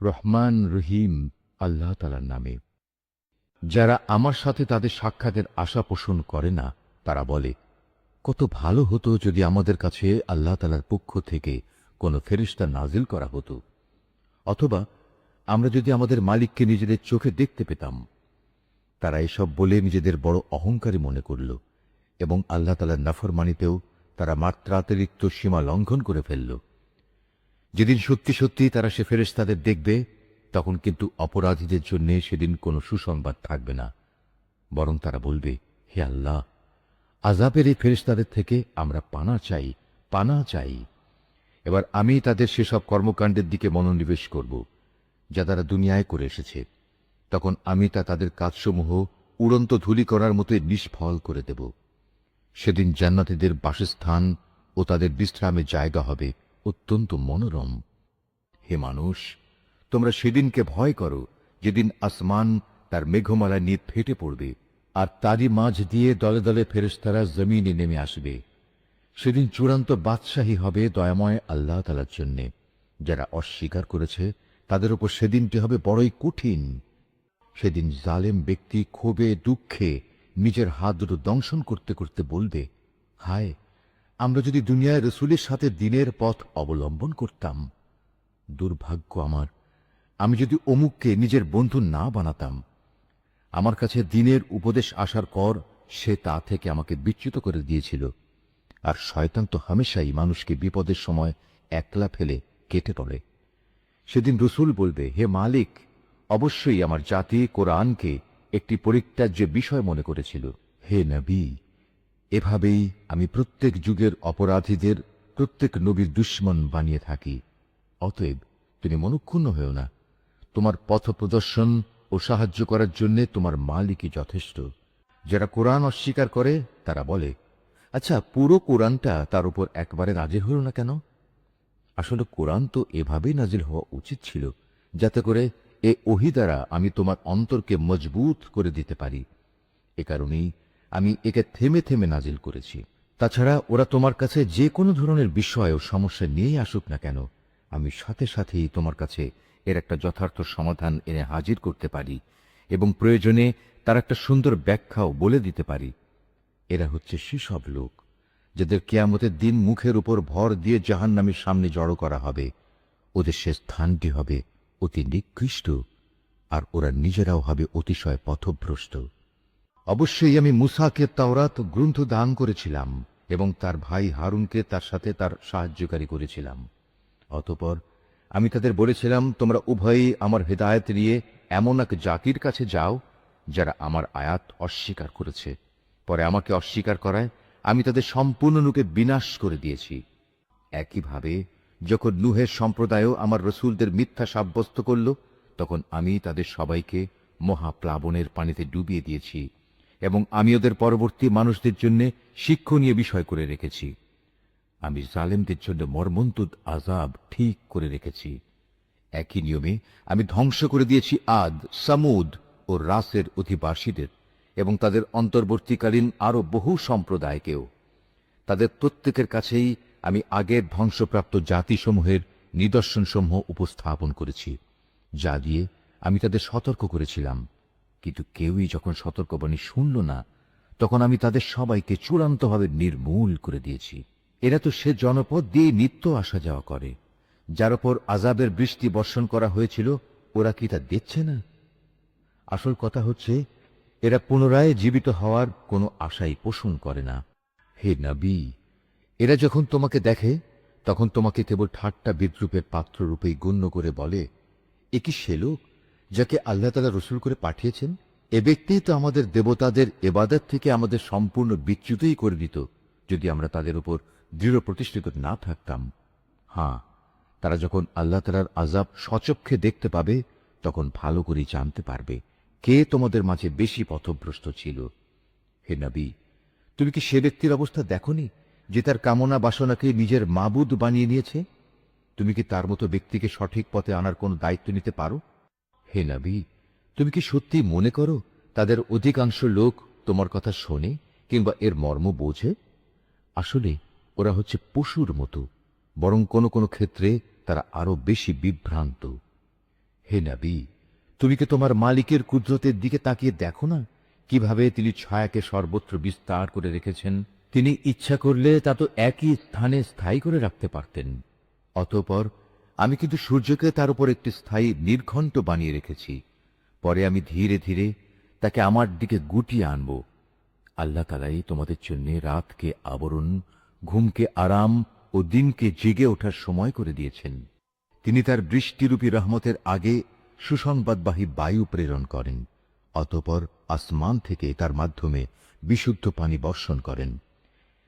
রহমান রহিম আল্লাহ তাআলার নামে। যারা আমার সাথে তাদের সাক্ষাতের আশা পোষণ করে না, তারা বলে, কত ভালো হতো যদি আমাদের কাছে আল্লাহ তাআলার পক্ষ থেকে কোনো ফেরেশতা নাজিল করা হতো, অথবা আমরা যদি আমাদের মালিককে নিজেদের চোখে দেখতে পেতাম। তারা এসব বলে নিজেদের বড় অহংকারী মনে করল এবং আল্লাহ তাআলার নাফরমানিতেও তারা মাত্রাতিরিক্ত সীমা লঙ্ঘন করে ফেলল। যেদিন সত্যি সত্যি তারা সে ফেরেশতাদের দেখবে, তখন কিন্তু অপরাধীদের জন্য সেদিন কোনো সুসংবাদ থাকবে না, বরং তারা বলবে, হে আল্লাহ, আযাবের এই ফেরেশতাদের থেকে আমরা পানা চাই, পানা চাই। এবার আমি তাদের সেসব কর্মকাণ্ডের দিকে মনোনিবেশ করব যা তারা দুনিয়ায় করে এসেছে। তখন আমি তাদের কাজসমূহ উড়ন্ত ধূলি করার মতোই নিষ্ফল করে দেব। সেদিন জান্নাতীদের বাসস্থান ও তাদের বিশ্রামের জায়গা হবে অত্যন্ত মনোরম। হে মানুষ, তোমরা সেদিনকে ভয় করো যেদিন আসমান তার মেঘমালা নিয়ে ফেটে পড়বে, আর তারই মাঝ দিয়ে দলে দলে ফেরেশতারা জমিনে নেমে আসবে। সেদিন চূড়ান্ত বাদশাহী হবে দয়াময় আল্লাহ তাআলার জন্যে। যারা অস্বীকার করেছে তাদের উপর সেদিনটি হবে বড়ই কঠিন। সেদিন জালেম ব্যক্তি ক্ষোভে দুঃখে নিজের হাত দুটো দংশন করতে করতে বলবে, হায়, আমরা যদি দুনিয়ায় রসূলের সাথে দিনের পথ অবলম্বন করতাম। দুর্ভাগ্য আমার, আমি যদি অমুককে নিজের বন্ধু না বানাতাম। আমার কাছে দিনের উপদেশ আসার পর সে তা থেকে আমাকে বিচ্যুত করে দিয়েছিল। আর শয়তান তো হামেশাই মানুষকে বিপদের সময় একলা ফেলে কেটে পড়ে। সেদিন রসূল বলবে, হে মালিক, অবশ্যই আমার জাতি কোরআনকে একটি পরিত্যাজ্য বিষয় মনে করেছিল। হে নবী, এভাবেই আমি প্রত্যেক যুগের অপরাধীদের প্রত্যেক নবীর দুশমন বানিয়ে থাকি। অতএব তুমি মনক্ষুণ্ণ হও না। তোমার পথ প্রদর্শন ও সাহায্য করার জন্য তোমার মালিকই যথেষ্ট। যারা কোরআন অস্বীকার করে তারা বলে, আচ্ছা, পুরো কোরআনটা তার উপর একবারে নাজিল হল না কেন? আসলে কোরআন তো এভাবেই নাজিল হওয়া উচিত ছিল, যাতে করে এ ওহী দ্বারা আমি তোমার অন্তরকে মজবুত করে দিতে পারি। এ কারণেই আমি একে থেমে থেমে নাজিল করেছি। তাছাড়া ওরা তোমার কাছে যে কোনো ধরনের বিষয় ও সমস্যা নিয়েই আসুক না কেন, আমি সাথে সাথেই তোমার কাছে এর একটা যথার্থ সমাধান এনে হাজির করতে পারি এবং প্রয়োজনে তার একটা সুন্দর ব্যাখ্যাও বলে দিতে পারি। এরা হচ্ছে সেসব লোক যাদের কিয়ামতের দিন মুখের উপর ভর দিয়ে জাহান্নামের সামনে জড়ো করা হবে। ওদের সে স্থানটি হবে অতি নিকৃষ্ট, আর ওরা নিজেরাও হবে অতিশয় পথভ্রষ্ট। অবশ্যই আমি মূসাকে তাওরাত গ্রন্থ দান করেছিলাম এবং তার ভাই হারুনকে তার সাথে তার সাহায্যকারী করেছিলাম। অতঃপর আমি তাদের বলেছিলাম, তোমরা উভয়ই আমার হেদায়েত নিয়ে এমন এক জাতির কাছে যাও যারা আমার আয়াত অস্বীকার করেছে। পরে আমাকে অস্বীকার করায় আমি তাদের সম্পূর্ণরূপে বিনাশ করে দিয়েছি। একইভাবে যখন নূহের সম্প্রদায়ও আমার রসূলদের মিথ্যা সাব্যস্ত করল, তখন আমি তাদের সবাইকে মহাপ্লাবনের পানিতে ডুবিয়ে দিয়েছি এবং আমি ওদের পরবর্তী মানুষদের জন্য শিক্ষণীয় বিষয় করে রেখেছি। আমি জালেমদের জন্য মর্মন্তুদ আযাব ঠিক করে রেখেছি। একই নিয়মে আমি ধ্বংস করে দিয়েছি আদ, সামুদ ও রাসের অধিবাসীদের এবং তাদের অন্তর্বর্তীকালীন আরো বহু সম্প্রদায়কেও। তাদের প্রত্যেকের কাছেই আমি আগের ধ্বংসপ্রাপ্ত জাতিসমূহের নিদর্শনসমূহ উপস্থাপন করেছি, যা দিয়ে আমি তাদের সতর্ক করেছিলাম। কিন্তু কেউই যখন সতর্কবাণী শুনল না, তখন আমি তাদের সবাইকে চূড়ান্তভাবে নির্মূল করে দিয়েছি। এরা তো সে জনপদ দিয়ে নিত্য আসা যাওয়া করে, যার উপর আযাবের বৃষ্টি বর্ষণ করা হয়েছিল। ওরা কি তা দেখছে না? আসল কথা হচ্ছে, এরা পুনরায় জীবিত হওয়ার কোনো আশাই পোষণ করে না। হে নবী, এরা যখন তোমাকে দেখে তখন তোমাকে কেবল ঠাট্টা বিদ্রুপের পাত্ররূপেই গণ্য করে বলে, এ কি সে লোক যাকে আল্লাহ তাআলা রসূল করে পাঠিয়েছেন? এ ব্যক্তি তো আমাদের দেবতাদের ইবাদত থেকে আমাদের সম্পূর্ণ বিচ্যুতই করে দিত, যদি আমরা তাদের উপর দৃঢ় প্রতিষ্ঠিত না থাকতাম। হ্যাঁ, তারা যখন আল্লাহ তাআলার আযাব স্বচক্ষে দেখতে পাবে, তখন ভালো করেই জানতে পারবে কে তোমাদের মাঝে বেশি পথভ্রষ্ট ছিল। হে নবী, তুমি কি সে ব্যক্তির অবস্থা দেখনি যে তার কামনা বাসনাকে নিজের মাবুদ বানিয়ে নিয়েছে? তুমি কি তার মতো ব্যক্তিকে সঠিক পথে আনার কোনো দায়িত্ব নিতে পারো? হে নবী, তুমি কি সত্যি মনে করো তাদের অধিকাংশ লোক তোমার কথা শোনে কিংবা এর মর্ম বোঝে? আসলে ওরা হচ্ছে পশুর মতো, বরং কোনো কোনো ক্ষেত্রে তারা আরো বেশি বিভ্রান্ত। হে নবী, তুমি কি তোমার মালিকের কুদরতের দিকে তাকিয়ে দেখো না, কিভাবে তিনি ছায়াকে সর্বত্র বিস্তার করে রেখেছেন। তিনি ইচ্ছা করলে তা তো একই স্থানে স্থায়ী করে রাখতে পারতেন। অতঃপর আমি কিন্তু সূর্যকে তার উপর একটি স্থায়ী নির্ঘণ্ট বানিয়ে রেখেছি। পরে আমি ধীরে ধীরে তাকে আমার দিকে গুটিয়ে আনব। আল্লাহ তাআলাই তোমাদের জন্য রাতকে আবরণ, ঘুমকে আরাম ও দিনকে জেগে ওঠার সময় করে দিয়েছেন। তিনি তার বৃষ্টিরূপী রহমতের আগে সুসংবাদবাহী বায়ু প্রেরণ করেন। অতঃপর আসমান থেকে তার মাধ্যমে বিশুদ্ধ পানি বর্ষণ করেন,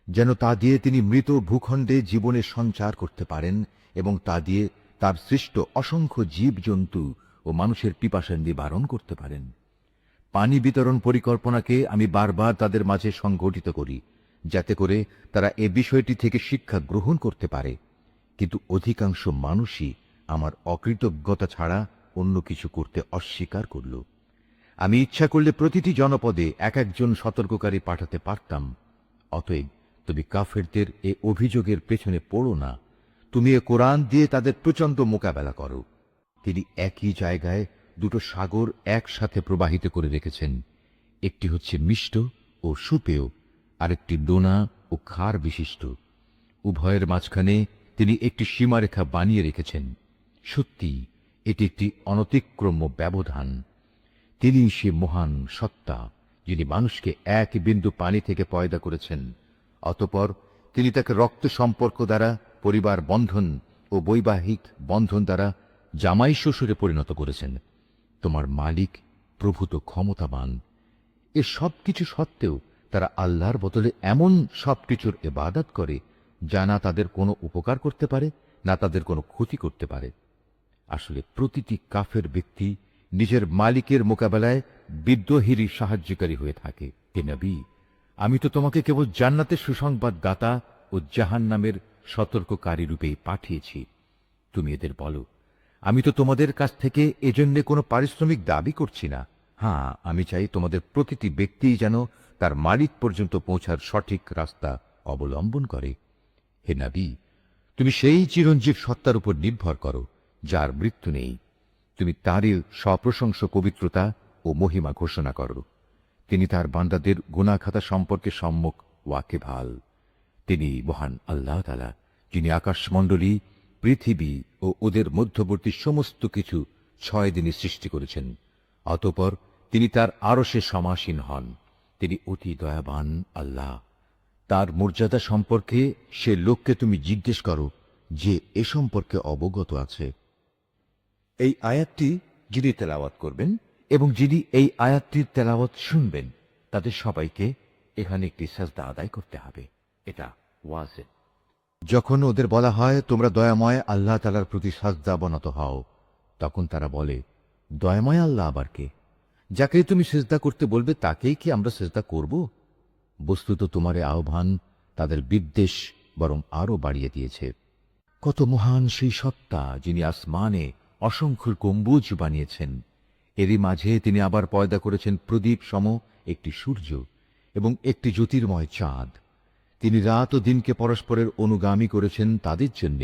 যেন তা দিয়ে তিনি মৃত ভূখণ্ডে জীবনের সঞ্চার করতে পারেন এবং তা দিয়ে তার সৃষ্ট অসংখ্য জীবজন্তু ও মানুষের পিপাসা নিবারণ করতে পারেন। পানি বিতরণ পরিকল্পনাকে আমি বারবার তাদের মাঝে সংগঠিত করি, যাতে করে তারা এ বিষয়টি থেকে শিক্ষা গ্রহণ করতে পারে। কিন্তু অধিকাংশ মানুষই আমার অকৃতজ্ঞতা ছাড়া অন্য কিছু করতে অস্বীকার করল। আমি ইচ্ছা করলে প্রতিটি জনপদে এক একজন সতর্ককারী পাঠাতে পারতাম। অতএব তুমি কাফেরদের এ অভিযোগের পেছনে পড়ো না। তুমি এ কোরআন দিয়ে তাদের প্রচণ্ড মোকাবেলা করো। তিনি একই জায়গায় দুটো সাগর একসাথে প্রবাহিত করে রেখেছেন। একটি হচ্ছে মিষ্ট ও সুপেয়, আরেকটি ডোনা ও ক্ষার বিশিষ্ট। উভয়ের মাঝখানে তিনি একটি সীমারেখা বানিয়ে রেখেছেন। সত্যি এটি একটি অনতিক্রম্য ব্যবধান। তিনি সে মহান সত্তা, যিনি মানুষকে এক বিন্দু পানি থেকে পয়দা করেছেন। অতঃপর তিনি তাকে রক্ত সম্পর্ক দ্বারা পরিবার বন্ধন ও বৈবাহিক বন্ধন দ্বারা জামাই শ্বশুরে পরিণত করেছেন। তোমার মালিক প্রভূত ক্ষমতাবান। এ সব কিছু সত্ত্বেও তারা আল্লাহর বদলে এমন সবকিছুর ইবাদত করে যা না তাদের কোনো উপকার করতে পারে, না তাদের কোনো ক্ষতি করতে পারে। আসলে প্রতিটি কাফের ব্যক্তি নিজের মালিকের মোকাবেলায় বিদ্রোহীরই সাহায্যকারী হয়ে থাকে। হে নবী, আমি তো তোমাকে কেবল জান্নাতের সুসংবাদ দাতা ও জাহান্নামের সতর্ককারী রূপেই পাঠিয়েছি। তুমি এদের বলো, আমি তো তোমাদের কাছ থেকে এজন্য কোনো পারিশ্রমিক দাবি করছি না। হ্যাঁ, আমি চাই তোমাদের প্রতিটি ব্যক্তিই যেন তার মালিক পর্যন্ত পৌঁছার সঠিক রাস্তা অবলম্বন করে। হে নবী, তুমি সেই চিরঞ্জীব সত্তার উপর নির্ভর করো, যার মৃত্যু নেই। তুমি তারই সপ্রশংস পবিত্রতা ও মহিমা ঘোষণা করো। তিনি তার বান্দাদের গুনাহখাতা সম্পর্কে সম্যক ওয়াকিবহাল। তিনি মহান আল্লাহ তাআলা, যিনি আকাশমণ্ডলী, পৃথিবী ও ওদের মধ্যবর্তী সমস্ত কিছু 6 দিনে সৃষ্টি করেছেন। অতঃপর তিনি তার আরশে সমাসীন হন। তিনি অতি দয়াবান আল্লাহ। তার মর্যাদা সম্পর্কে সে লোককে তুমি জিজ্ঞেস করো যে এ সম্পর্কে অবগত আছে। এই আয়াতটি যিনি তেলাওয়াত করবেন এবং যিনি এই আয়াতটির তেলাওয়াত শুনবেন, তাদের সবাইকে এখানে একটি সাজদা আদায় করতে হবে। এটা ওয়াজিব। যখন ওদের বলা হয় তোমরা দয়াময় আল্লাহ তাআলার প্রতি সাজদা অবনত হও, তখন তারা বলে, দয়াময় আল্লাহ আবার কে? যাকে তুমি সিজদা করতে বলবে তাকেই কি আমরা সিজদা করব? বস্তুত তোমার এ আহ্বান তাদের বিদ্বেষ বরং আরো বাড়িয়ে দিয়েছে। কত মহান সেই সত্তা, যিনি আসমানে অসংখ্য গম্বুজ বানিয়েছেন। এরই মাঝে তিনি আবার পয়দা করেছেন প্রদীপ সম একটি সূর্য এবং একটি জ্যোতির্ময় চাঁদ। তিনি রাত ও দিনকে পরস্পরের অনুগামী করেছেন তাদের জন্য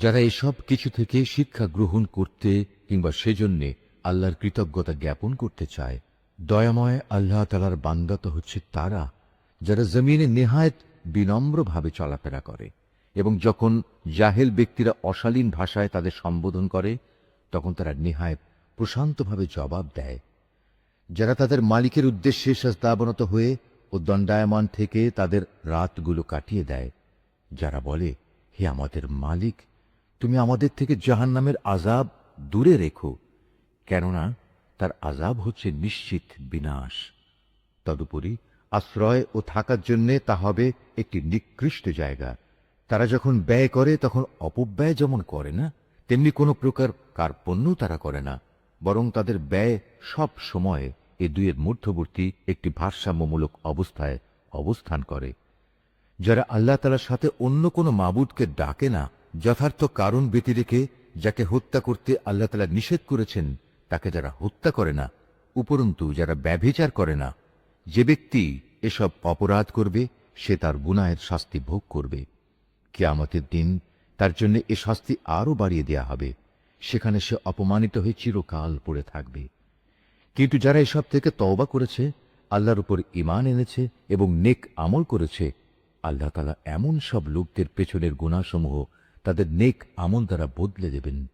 যারা এসব কিছু থেকে শিক্ষা গ্রহণ করতে কিংবা সেজন্য আল্লাহর কৃতজ্ঞতা জ্ঞাপন করতে চায়। দয়াময় আল্লাহ তাআলার বান্দা তো হচ্ছে তারা যারা জমিনে নেহায়েত বিনম্রভাবে চলাফেরা করে এবং যখন জাহেল ব্যক্তিরা অশালীন ভাষায় তাদের সম্বোধন করে তখন তারা নেহায়েত প্রশান্তভাবে জবাব দেয়। যারা তাদের মালিকের উদ্দেশ্যে সাজদাবনত হয়ে ও দণ্ডায়মান থেকে তাদের রাতগুলো কাটিয়ে দেয়। যারা বলে, হে আমাদের মালিক, তুমি আমাদের থেকে জাহান্নামের আযাব দূরে রেখো, কেননা তার আযাব হচ্ছে নিশ্চিত বিনাশ। তদুপরি আশ্রয় ও থাকার জন্য তা হবে একটি নিকৃষ্ট জায়গা। তারা যখন ব্যয় করে তখন অপব্যয় যেমন করে না, তেমনি কোনো প্রকার কার্পণ্য তারা করে না, বরং তাদের ব্যয় সব সময় এ দুইয়ের মধ্যবর্তী একটি ভারসাম্যমূলক অবস্থায় অবস্থান করে। যারা আল্লাহ তাআলার সাথে অন্য কোনো মাবুদকে ডাকে না, যথার্থ কারণ ব্যতি রেখে যাকে হত্যা করতে আল্লাহ তাআলা নিষেধ করেছেন তাকে যারা হত্যা করে না, উপরন্তু যারা ব্যভিচার করে না, যে ব্যক্তি এসব অপরাধ করবে সে তার গুনাহের শাস্তি ভোগ করবে। কিয়ামতের দিন তার জন্য এ শাস্তি আরো বাড়িয়ে দেয়া হবে। সেখানে সে অপমানিত হয়ে চিরকাল পড়ে থাকবে। কিন্তু যারা এসব থেকে তওবা করেছে, আল্লাহর উপর ঈমান এনেছে এবং নেক আমল করেছে, আল্লাহ তাআলা এমন সব লোকদের পেছনের গুনাহসমূহ তাদের নেক আমল দ্বারা বদলে দেবেন।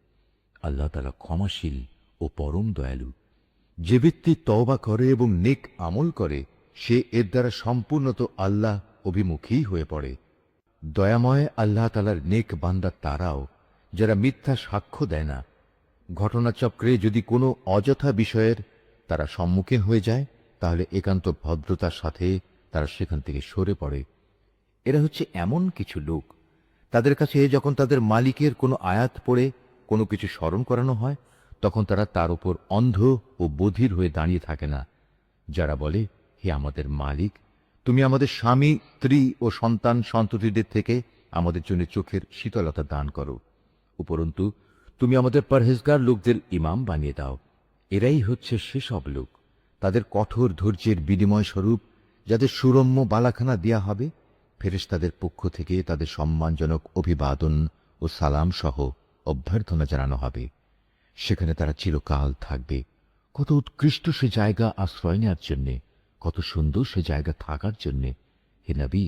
আল্লাহ তাআলা ক্ষমাশীল ও পরম দয়ালু। যে ব্যক্তি তওবা করে এবং নেক আমল করে, সে এর দ্বারা সম্পূর্ণত আল্লাহ অভিমুখী হয়ে পড়ে। দয়াময় আল্লাহ তাআলার নেক বান্দা তারাও যারা মিথ্যা সাক্ষ্য দেয় না। ঘটনাচক্রে যদি কোনো অযথা বিষয়ের তারা সম্মুখীন হয়ে যায়, তাহলে একান্ত ভদ্রতার সাথে তারা সেখান থেকে সরে পড়ে। এরা হচ্ছে এমন কিছু লোক, তাদের কাছে যখন তাদের মালিকের কোনো আয়াত পড়ে কোনো কিছু স্মরণ করানো হয়, তখন তারা তার উপর অন্ধ ও বধির হয়ে দাঁড়িয়ে থাকে না। যারা বলে, হে আমাদের মালিক, তুমি আমাদের স্বামী, স্ত্রী ও সন্তান সন্ততিদের থেকে আমাদের জন্য চোখের শীতলতা দান করো। উপরন্তু তুমি আমাদের পরহেজগার লোকদের ইমাম বানিয়ে দাও। এরাই হচ্ছে সেসব লোক, তাদের কঠোর ধৈর্যের বিনিময় স্বরূপ যাদের সুরম্য বালাখানা দেয়া হবে, ফেরেশতাদের পক্ষ থেকে তাদের সম্মানজনক অভিবাদন ও সালাম সহ অভ্যর্থনা জানানো হবে। সেখানে তারা চিরকাল থাকবে। কত উৎকৃষ্ট সে জায়গা আশ্রয় নেওয়ার জন্যে, কত সুন্দর সে জায়গা থাকার জন্যে। হে নবী,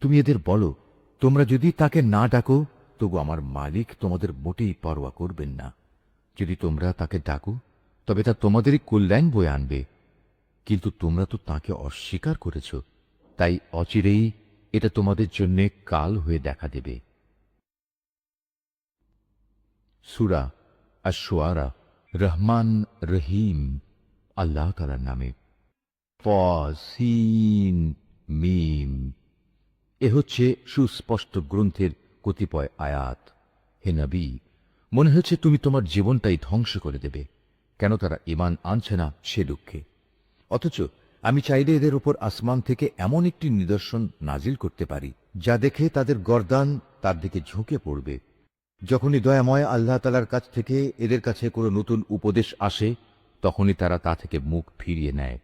তুমি এদের বলো, তোমরা যদি তাকে না ডাকো, তবু আমার মালিক তোমাদের মোটেই পরোয়া করবেন না। যদি তোমরা তাকে ডাকো, তবে তা তোমাদেরই কল্যাণ বয়ে আনবে। কিন্তু তোমরা তো তাকে অস্বীকার করেছ, তাই অচিরেই এটা তোমাদের জন্যে কাল হয়ে দেখা দেবে। সূরা আশ-শুআরা। রহমান রহিম আল্লাহ তাআলার নামে। সিন মিম। এ হচ্ছে সুস্পষ্ট গ্রন্থের কতিপয় আয়াত। হে নবী, মনে হচ্ছে তুমি তোমার জীবনটাই ধ্বংস করে দেবে। কেন তারা ঈমান আনছে না সে দুঃখে। অথচ আমি চাইলে এদের উপর আসমান থেকে এমন একটি নিদর্শন নাজিল করতে পারি, যা দেখে তাদের গর্দান তার দিকে ঝুঁকে পড়বে। যখনই দয়াময় আল্লাহ তাআলার কাছ থেকে এদের কাছে কোনো নতুন উপদেশ আসে, তখনই তারা তা থেকে মুখ ফিরিয়ে নেয়।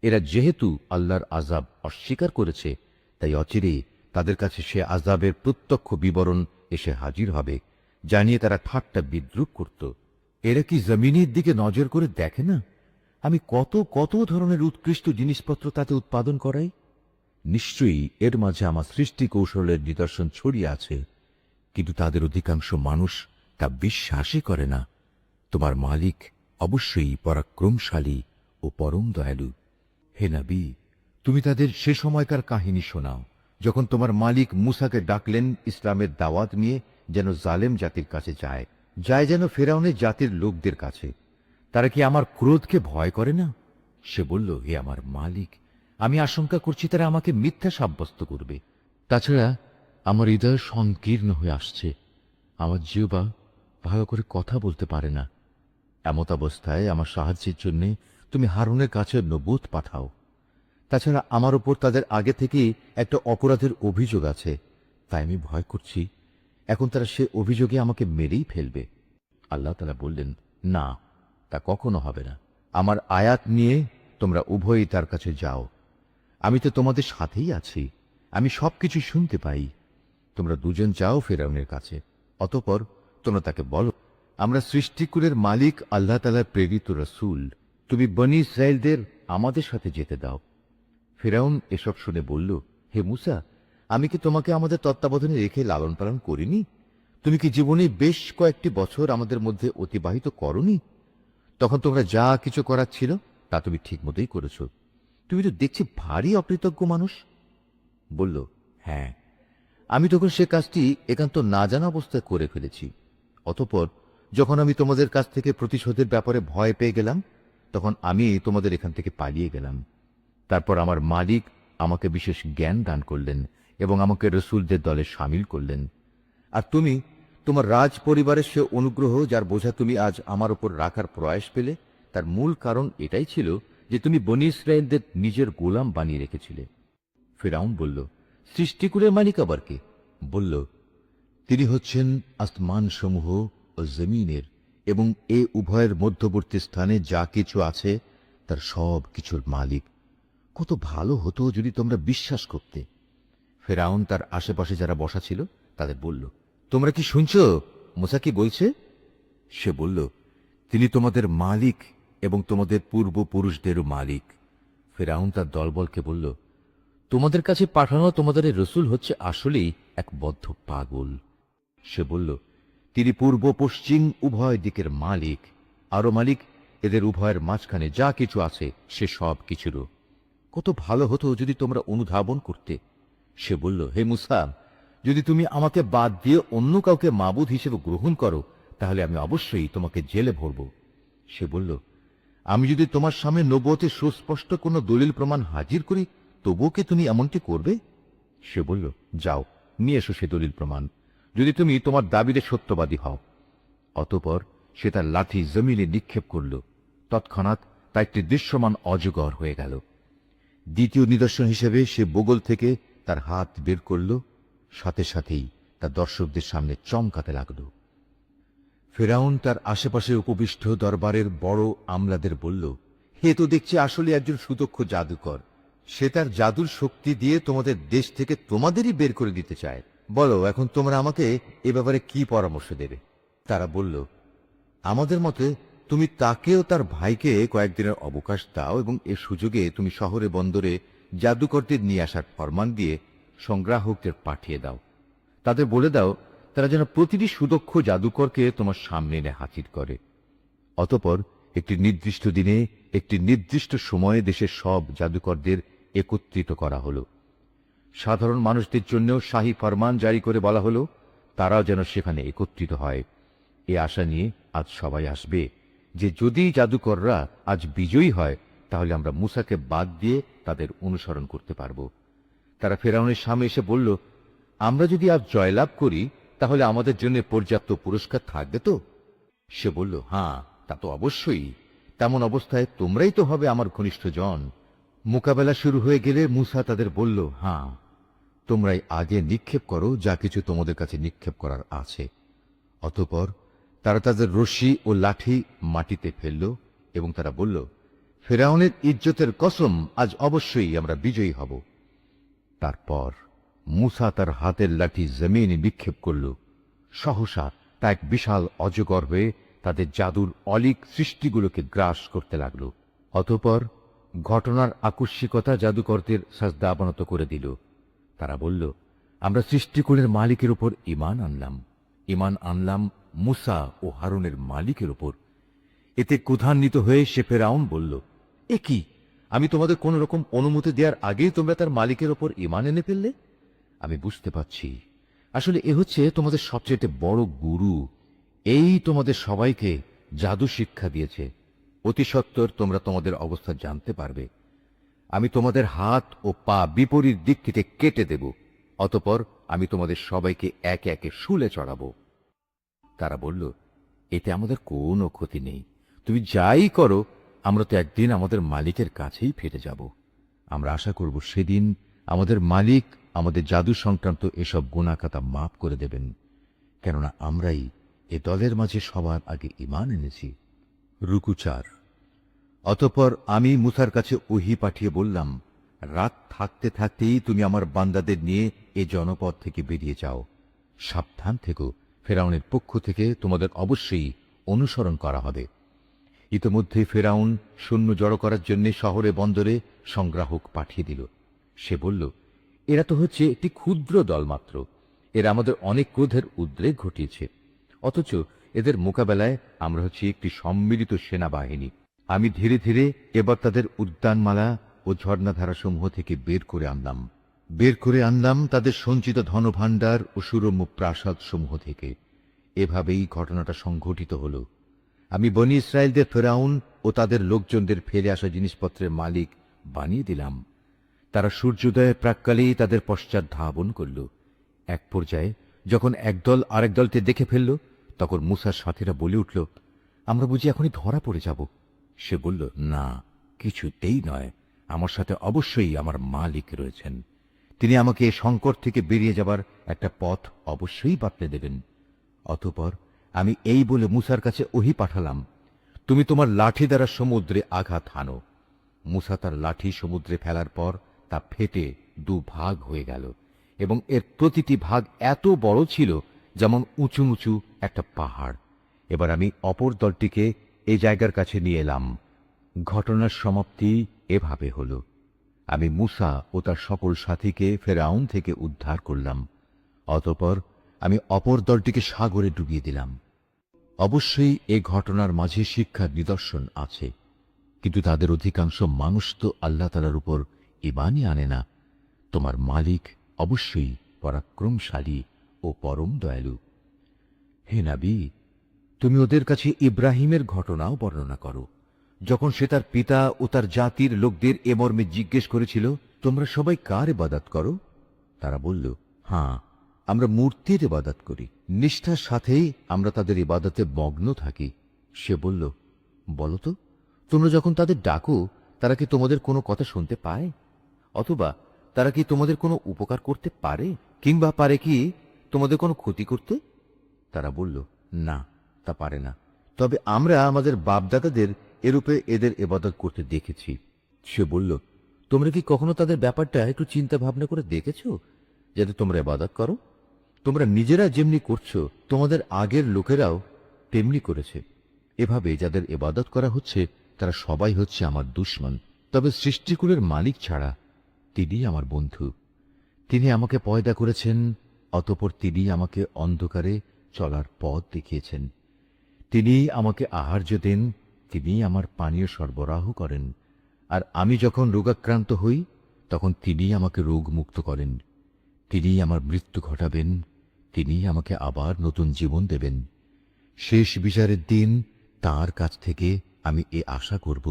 এরা যেহেতু আল্লাহর আযাব অস্বীকার করেছে, তাই অচিরেই তাদের কাছে সে আযাবের প্রত্যক্ষ বিবরণ এসে হাজির হবে, জানিয়ে তারা ঠাট্টা বিদ্রূপ করত। এরা কি জমিনের দিকে নজর করে দেখে না আমি কত কত ধরনের উৎকৃষ্ট জিনিসপত্র তাতে উৎপাদন করাই? নিশ্চয়ই এর মাঝে আমার সৃষ্টি কৌশলের নিদর্শন ছড়িয়ে আছে, কিন্তু তাদের অধিকাংশ মানুষ তা বিশ্বাসই করে না। তোমার মালিক অবশ্যই পরাক্রমশালী ও পরম দয়ালু। হে নবী, তুমি তাদের সে সময়কার কাহিনী শোনাও, যখন তোমার মালিক মূসাকে ডাকলেন ইসলামের দাওয়াত নিয়ে, যেন জালেম জাতির কাছে যায় যেন ফেরাউনের জাতির লোকদের কাছে। তারা কি আমার ক্রোধকে ভয় করে না? সে বলল, হে আমার মালিক, আমি আশঙ্কা করছি তারা আমাকে মিথ্যা সাব্যস্ত করবে। তাছাড়া আমার হৃদয় সংকীর্ণ হয়ে আসছে, আমার জিহ্বা ভালো করে কথা বলতে পারে না। এমত অবস্থায় আমার সাহায্যের জন্য তুমি হারুনের কাছে নবুত পাঠাও। তাছাড়া আমার উপর তাদের আগে থেকেই একটা অপরাধের অভিযোগ আছে, তাই আমি ভয় করছি এখন তারা সে অভিযোগে আমাকে মেরেই ফেলবে। আল্লাহ তাআলা বললেন, না, তা কখনো হবে না। আমার আয়াত নিয়ে তোমরা উভয়ই তার কাছে যাও। আমি তো তোমাদের সাথেই আছি, আমি সবকিছু শুনতে পাই। তোমরা দুজন যাও ফেরাউনের কাছে। অতঃপর তোমরা তাকে বলো, আমরা সৃষ্টিকুলের মালিক আল্লাহ তাআলার প্রেরিত রাসূল, তুমি বনী ইসরাঈলদের আমাদের সাথে যেতে দাও। ফিরআউন এসব শুনে বলল, হে মূসা, আমি কি তোমাকে আমাদের তত্ত্বাবধানে রেখে লালন পালন করিনি? তুমি কি জীবনে বেশ কয়েকটি বছর আমাদের মধ্যে অতিবাহিত করনি? তখন তোমরা যা কিছু করার ছিল তা তুমি ঠিক মতোই করেছ। তুমি তো দেখছি ভারী অকৃতজ্ঞ মানুষ। বলল, হ্যাঁ, আমি তখন সে কাজটি একান্ত না জানা অবস্থায় করে ফেলেছি। অতঃপর যখন আমি তোমাদের কাছ থেকে প্রতিশোধের ব্যাপারে ভয় পেয়ে গেলাম, তখন আমি তোমাদের এখান থেকে পালিয়ে গেলাম। তারপর আমার মালিক আমাকে বিশেষ জ্ঞান দান করলেন এবং আমাকে রসুলদের দলে সামিল করলেন। আর তুমি তোমার রাজ পরিবারের সে অনুগ্রহ, যার বোঝা তুমি আজ আমার উপর রাখার প্রয়াস পেলে, তার মূল কারণ এটাই ছিল যে তুমি বনী ইসরাঈলদের নিজের গোলাম বানিয়ে রেখেছিলে। ফিরআউন বলল, সৃষ্টিকুলের মালিক আবার কে? বলল, তিনি হচ্ছেন আসমান সমূহ ও জমিনের এবং এ উভয়ের মধ্যবর্তী স্থানে যা কিছু আছে তার সব কিছুর মালিক। কত ভালো হতো যদি তোমরা বিশ্বাস করতে। ফেরাউন তার আশেপাশে যারা বসা ছিল তাদের বলল, তোমরা কি শুনছো মূসা কি বলছে? সে বলল, তিনি তোমাদের মালিক এবং তোমাদের পূর্বপুরুষদেরও মালিক। ফিরআউন তার দলবলকে বলল, তোমাদের কাছে পাঠানো তোমাদের এই রসূল হচ্ছে আসলেই এক বদ্ধ পাগল। সে বলল, তিনি পূর্ব পশ্চিম উভয় দিকের মালিক, আরো মালিক এদের উভয়ের মাঝখানে যা কিছু আছে সে সব কিছুরও। কত ভালো হতো যদি তোমরা অনুধাবন করতে। সে বলল, হে মূসা, যদি তুমি আমাকে বাদ দিয়ে অন্য কাউকে মাবুদ হিসেবে গ্রহণ করো তাহলে আমি অবশ্যই তোমাকে জেলে ভরব। সে বলল, আমি যদি তোমার সামনে নবুয়তের সুস্পষ্ট কোনো দলিল প্রমাণ হাজির করি তবুও কি তুমি এমনটি করবে? সে বলল, যাও নিয়ে এসো সে দলিল প্রমাণ, যদি তুমি তোমার দাবিতে সত্যবাদী হও। অতঃপর সে তার লাঠি জমিনে নিক্ষেপ করল। তৎক্ষণাৎ তা একটি দৃশ্যমান অজগর হয়ে গেল। দ্বিতীয় নিদর্শন হিসেবে সে বগল থেকে তার হাত বের করল, সাথে সাথেই তা দর্শকদের সামনে চমকাতে লাগল। ফিরআউন তার আশেপাশে উপবিষ্ট দরবারের বড় আমলাদের বলল, হে তো দেখছি আসলে একজন সুদক্ষ জাদুকর। সে তার জাদুর শক্তি দিয়ে তোমাদের দেশ থেকে তোমাদেরই বের করে দিতে চায়। বলো, এখন তোমরা আমাকে এ ব্যাপারে কি পরামর্শ দেবে? তারা বলল, আমাদের মতে তুমি তাকেও তার ভাইকে কয়েকদিনের অবকাশ দাও এবং এ সুযোগে তুমি শহরে বন্দরে জাদুকরদের নিয়ে আসার ফরমান দিয়ে সংগ্রাহকদের পাঠিয়ে দাও। তাদের বলে দাও তারা যেন প্রতিটি সুদক্ষ জাদুকরকে তোমার সামনে এনে হাজির করে। অতঃপর একটি নির্দিষ্ট দিনে একটি নির্দিষ্ট সময়ে দেশের সব জাদুকরদের একত্রিত করা হলো। সাধারণ মানুষদের জন্যও শাহী ফরমান জারি করে বলা হলো তারাও যেন সেখানে একত্রিত হয়। এ আশা নিয়ে আজ সবাই আসবে যে যদি জাদুকররা আজ বিজয়ী হয় তাহলে আমরা মূসাকে বাদ দিয়ে তাদের অনুসরণ করতে পারব। তারা ফিরআউনের সামনে এসে বলল, আমরা যদি আজ জয়লাভ করি তাহলে আমাদের জন্য পর্যাপ্ত পুরস্কার থাকবে তো? সে বলল, হ্যাঁ, তা তো অবশ্যই। তেমন অবস্থায় তোমরাই তো হবে আমার ঘনিষ্ঠ জন। মোকাবেলা শুরু হয়ে গেলে মূসা তাদের বলল, হ্যাঁ, তোমরাই আগে নিক্ষেপ করো যা কিছু তোমাদের কাছে নিক্ষেপ করার আছে। অতঃপর তারা তাদের রশি ও লাঠি মাটিতে ফেলল এবং তারা বলল, ফিরআউনের ইজ্জতের কসম, আজ অবশ্যই আমরা বিজয়ী হব। তারপর মূসা তার হাতের লাঠি জমিনে নিক্ষেপ করল। সহসা তা এক বিশাল অজগর হয়ে তাদের জাদুর অলিক সৃষ্টিগুলোকে গ্রাস করতে লাগল। অতঃপর ঘটনার আকস্মিকতা জাদুকরদের সাজদা অবনত করে দিল। তারা বলল, আমরা সৃষ্টিকুলের মালিকের উপর ঈমান আনলাম মূসা ও হারুনের মালিকের উপর। এতে ক্রোধান্বিত হয়ে সে ফিরআউন বলল, এ কি, আমি তোমাদের কোন রকম অনুমতি দেওয়ার আগেই তোমরা তার মালিকের উপর ঈমান এনে ফেললে? আমি বুঝতে পারছি আসলে এ হচ্ছে তোমাদের সবচেয়ে বড় গুরু। এই তোমাদের সবাইকে জাদু শিক্ষা দিয়েছে। অতি সত্বর তোমরা তোমাদের অবস্থা জানতে পারবে। আমি তোমাদের হাত ও পা বিপরীত দিক থেকে কেটে দেব। অতঃপর আমি তোমাদের সবাইকে একে একে শুলে চড়াবো। তারা বলল, এতে আমাদের কোনো ক্ষতি নেই। তুমি যাই করো, আমরা তো একদিন আমাদের মালিকের কাছেই ফিরে যাব। আমরা আশা করব সেদিন আমাদের মালিক আমাদের জাদু সংক্রান্ত এসব গুনাহখাতা মাফ করে দেবেন, কেননা আমরাই এ দলের মাঝে সবার আগে ঈমান এনেছি। রুকু 4। অতঃপর আমি মূসার কাছে ওহী পাঠিয়ে বললাম, রাত থাকতে থাকতেই তুমি আমার বান্দাদের নিয়ে এ জনপদ থেকে বেরিয়ে যাও। সাবধান থেকো, ফিরআউনের পক্ষ থেকে তোমাদের অবশ্যই অনুসরণ করা হবে। ইতোমধ্যে ফিরআউন সৈন্য জড়ো করার জন্য শহরে বন্দরে সংগ্রাহক পাঠিয়ে দিল। সে বলল, এরা তো হচ্ছে একটি ক্ষুদ্র দল মাত্র। এরা আমাদের অনেক ক্রোধের উদ্রেক ঘটিয়েছে, অথচ এদের মোকাবেলায় আমরা হচ্ছে একটি সম্মিলিত সেনাবাহিনী। আমি ধীরে ধীরে এবার তাদের উদ্যানমালা ও ঝর্ণাধারাসমূহ থেকে বের করে আনলাম তাদের সঞ্চিত ধনভাণ্ডার ও সুরম্য প্রাসাদ সমূহ থেকে। এভাবেই ঘটনাটা সংঘটিত হল। আমি বনী ইসরায়েলদের ফিরআউন ও তাদের লোকজনদের ফেলে আসা জিনিসপত্রের মালিক বানিয়ে দিলাম। তারা সূর্যোদয়ের প্রাক্কালেই তাদের পশ্চাৎ ধাবন করল। এক পর্যায়ে যখন একদল আরেক দলকে দেখে ফেলল, তখন মূসার সাথীরা বলে উঠল, আমরা বুঝি এখনই ধরা পড়ে যাব। সে বলল, না, কিছুতেই নয়। আমার সাথে অবশ্যই আমার মালিক রয়েছেন। তিনি আমাকে এই সংকট থেকে বেরিয়ে যাবার একটা পথ অবশ্যই বাতলে দেবেন। অতঃপর আমি এই বলে মূসার কাছে ওহী পাঠালাম, তুমি তোমার লাঠি দ্বারা সমুদ্রে আঘাত হানো। মূসা তার লাঠি সমুদ্রে ফেলার পর তা ফেটে দুভাগ হয়ে গেল এবং এর প্রতিটি ভাগ এত বড় ছিল যেমন উঁচু উঁচু একটা পাহাড়। এবার আমি অপর দলটিকে এই জায়গার কাছে নিয়ে এলাম। ঘটনার সমাপ্তি এভাবে হল। আমি মূসা ও তার সকল সাথীকে ফেরাউন থেকে উদ্ধার করলাম। অতঃপর আমি অপর দলটিকে সাগরে ডুবিয়ে দিলাম। অবশ্যই এ ঘটনার মাঝে শিক্ষার নিদর্শন আছে, কিন্তু তাদের অধিকাংশ মানুষ তো আল্লাহ তাআলার উপর ঈমানই আনে না। তোমার মালিক অবশ্যই পরাক্রমশালী ও পরম দয়ালু। হে নবী, তুমি ওদের কাছে ইব্রাহিমের ঘটনাও বর্ণনা করো, যখন সে তার পিতা ও তার জাতির লোকদের এ মর্মে জিজ্ঞেস করেছিল, তোমরা সবাই কার ইবাদত করো? তারা বলল, হ্যাঁ, আমরা মূর্তির ইবাদত করি। নিষ্ঠার সাথেই আমরা তাদের ইবাদতে মগ্ন থাকি। সে বলল, বলো তো, তোমরা যখন তাদের ডাকো, তারা কি তোমাদের কোনো কথা শুনতে পায়? অথবা তারা কি তোমাদের কোনো উপকার করতে পারে, কিংবা পারে কি তোমাদের কোনো ক্ষতি করতে? তারা বলল, না, তা পারে না। তবে আমরা আমাদের বাপদাদাদের এরূপে এদের ইবাদত করতে দেখেছি। সে বলল, তোমরা কি কখনো তাদের ব্যাপারটা একটু চিন্তা ভাবনা করে দেখেছো, যাতে তোমরা ইবাদত করো? তোমরা নিজেরা যেমনি করছো, তোমাদের আগের লোকেরাও তেমনি করেছে। এভাবে যাদের ইবাদত করা হচ্ছে, তারা সবাই হচ্ছে আমার দুশমন। তবে সৃষ্টিকুলের মালিক ছাড়া তিনি আমার বন্ধু। তিনি আমাকে পয়দা করেছেন, অতঃপর তিনি আমাকে অন্ধকারে চলার পথ দেখিয়েছেন। তিনি আমাকে আহার্য দেন, তিনি আমার পানীয় সরবরাহ করেন। আর আমি যখন রোগাক্রান্ত হই, তখন তিনি আমাকে রোগ মুক্ত করেন। তিনি আমার মৃত্যু ঘটাবেন, তিনি আমাকে আবার নতুন জীবন দেবেন। শেষ বিচারের দিন তাঁর কাছ থেকে আমি এ আশা করব,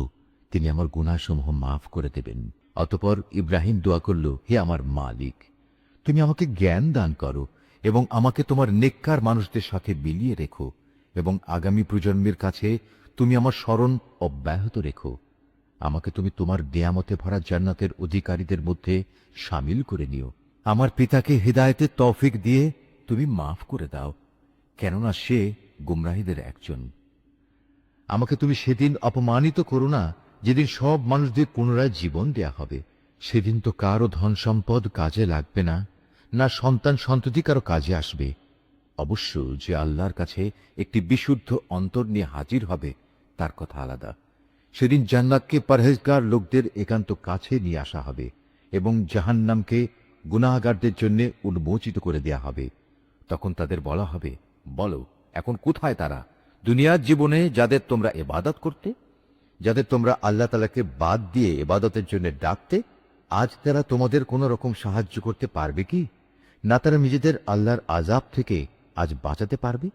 তিনি আমার গুনাহসমূহ মাফ করে দেবেন। অতঃপর ইব্রাহিম দোয়া করল, হে আমার মালিক, তুমি আমাকে জ্ঞান দান করো এবং আমাকে তোমার নেককার মানুষদের সাথে মিলিয়ে রেখো, এবং আগামী প্রজন্মের কাছে তুমি আমার স্মরণ অব্যাহত রেখো। আমাকে তুমি তোমার নেয়ামতে ভরা জান্নাতের অধিকারীদের মধ্যে শামিল করে নিও। আমার পিতাকে হিদায়াতের তৌফিক দিয়ে তুমি মাফ করে দাও, কেননা সে গুমরাহীদের একজন। আমাকে তুমি সেদিন অপমানিত করো না, যেদিন সব মানুষদের পুনরায় জীবন দেয়া হবে। সেদিন তো কারো ধন সম্পদ কাজে লাগবে না, না সন্তান সন্ততি কারো কাজে আসবে। অবশ্য যে আল্লাহর কাছে একটি বিশুদ্ধ অন্তর নিয়ে হাজির হবে, তার কথা আলাদা। সেদিন জান্নাতকে পরহেজগার লোকদের একান্ত কাছে নিয়ে আসা হবে, এবং জাহান্নামকে গুনাহগারদের জন্য উন্মোচিত করে দেয়া হবে। তখন তাদের বলা হবে, বলো, এখন কোথায় তারা, দুনিয়ার জীবনে যাদের তোমরা ইবাদত করতে, যাদের তোমরা আল্লাহ তাআলাকে বাদ দিয়ে ইবাদতের জন্য ডাকতে? আজ তারা তোমাদের কোন রকম সাহায্য করতে পারবে কি? না তারা নিজেদের আল্লাহর আযাব থেকে আজ বাঁচাতে পারবে?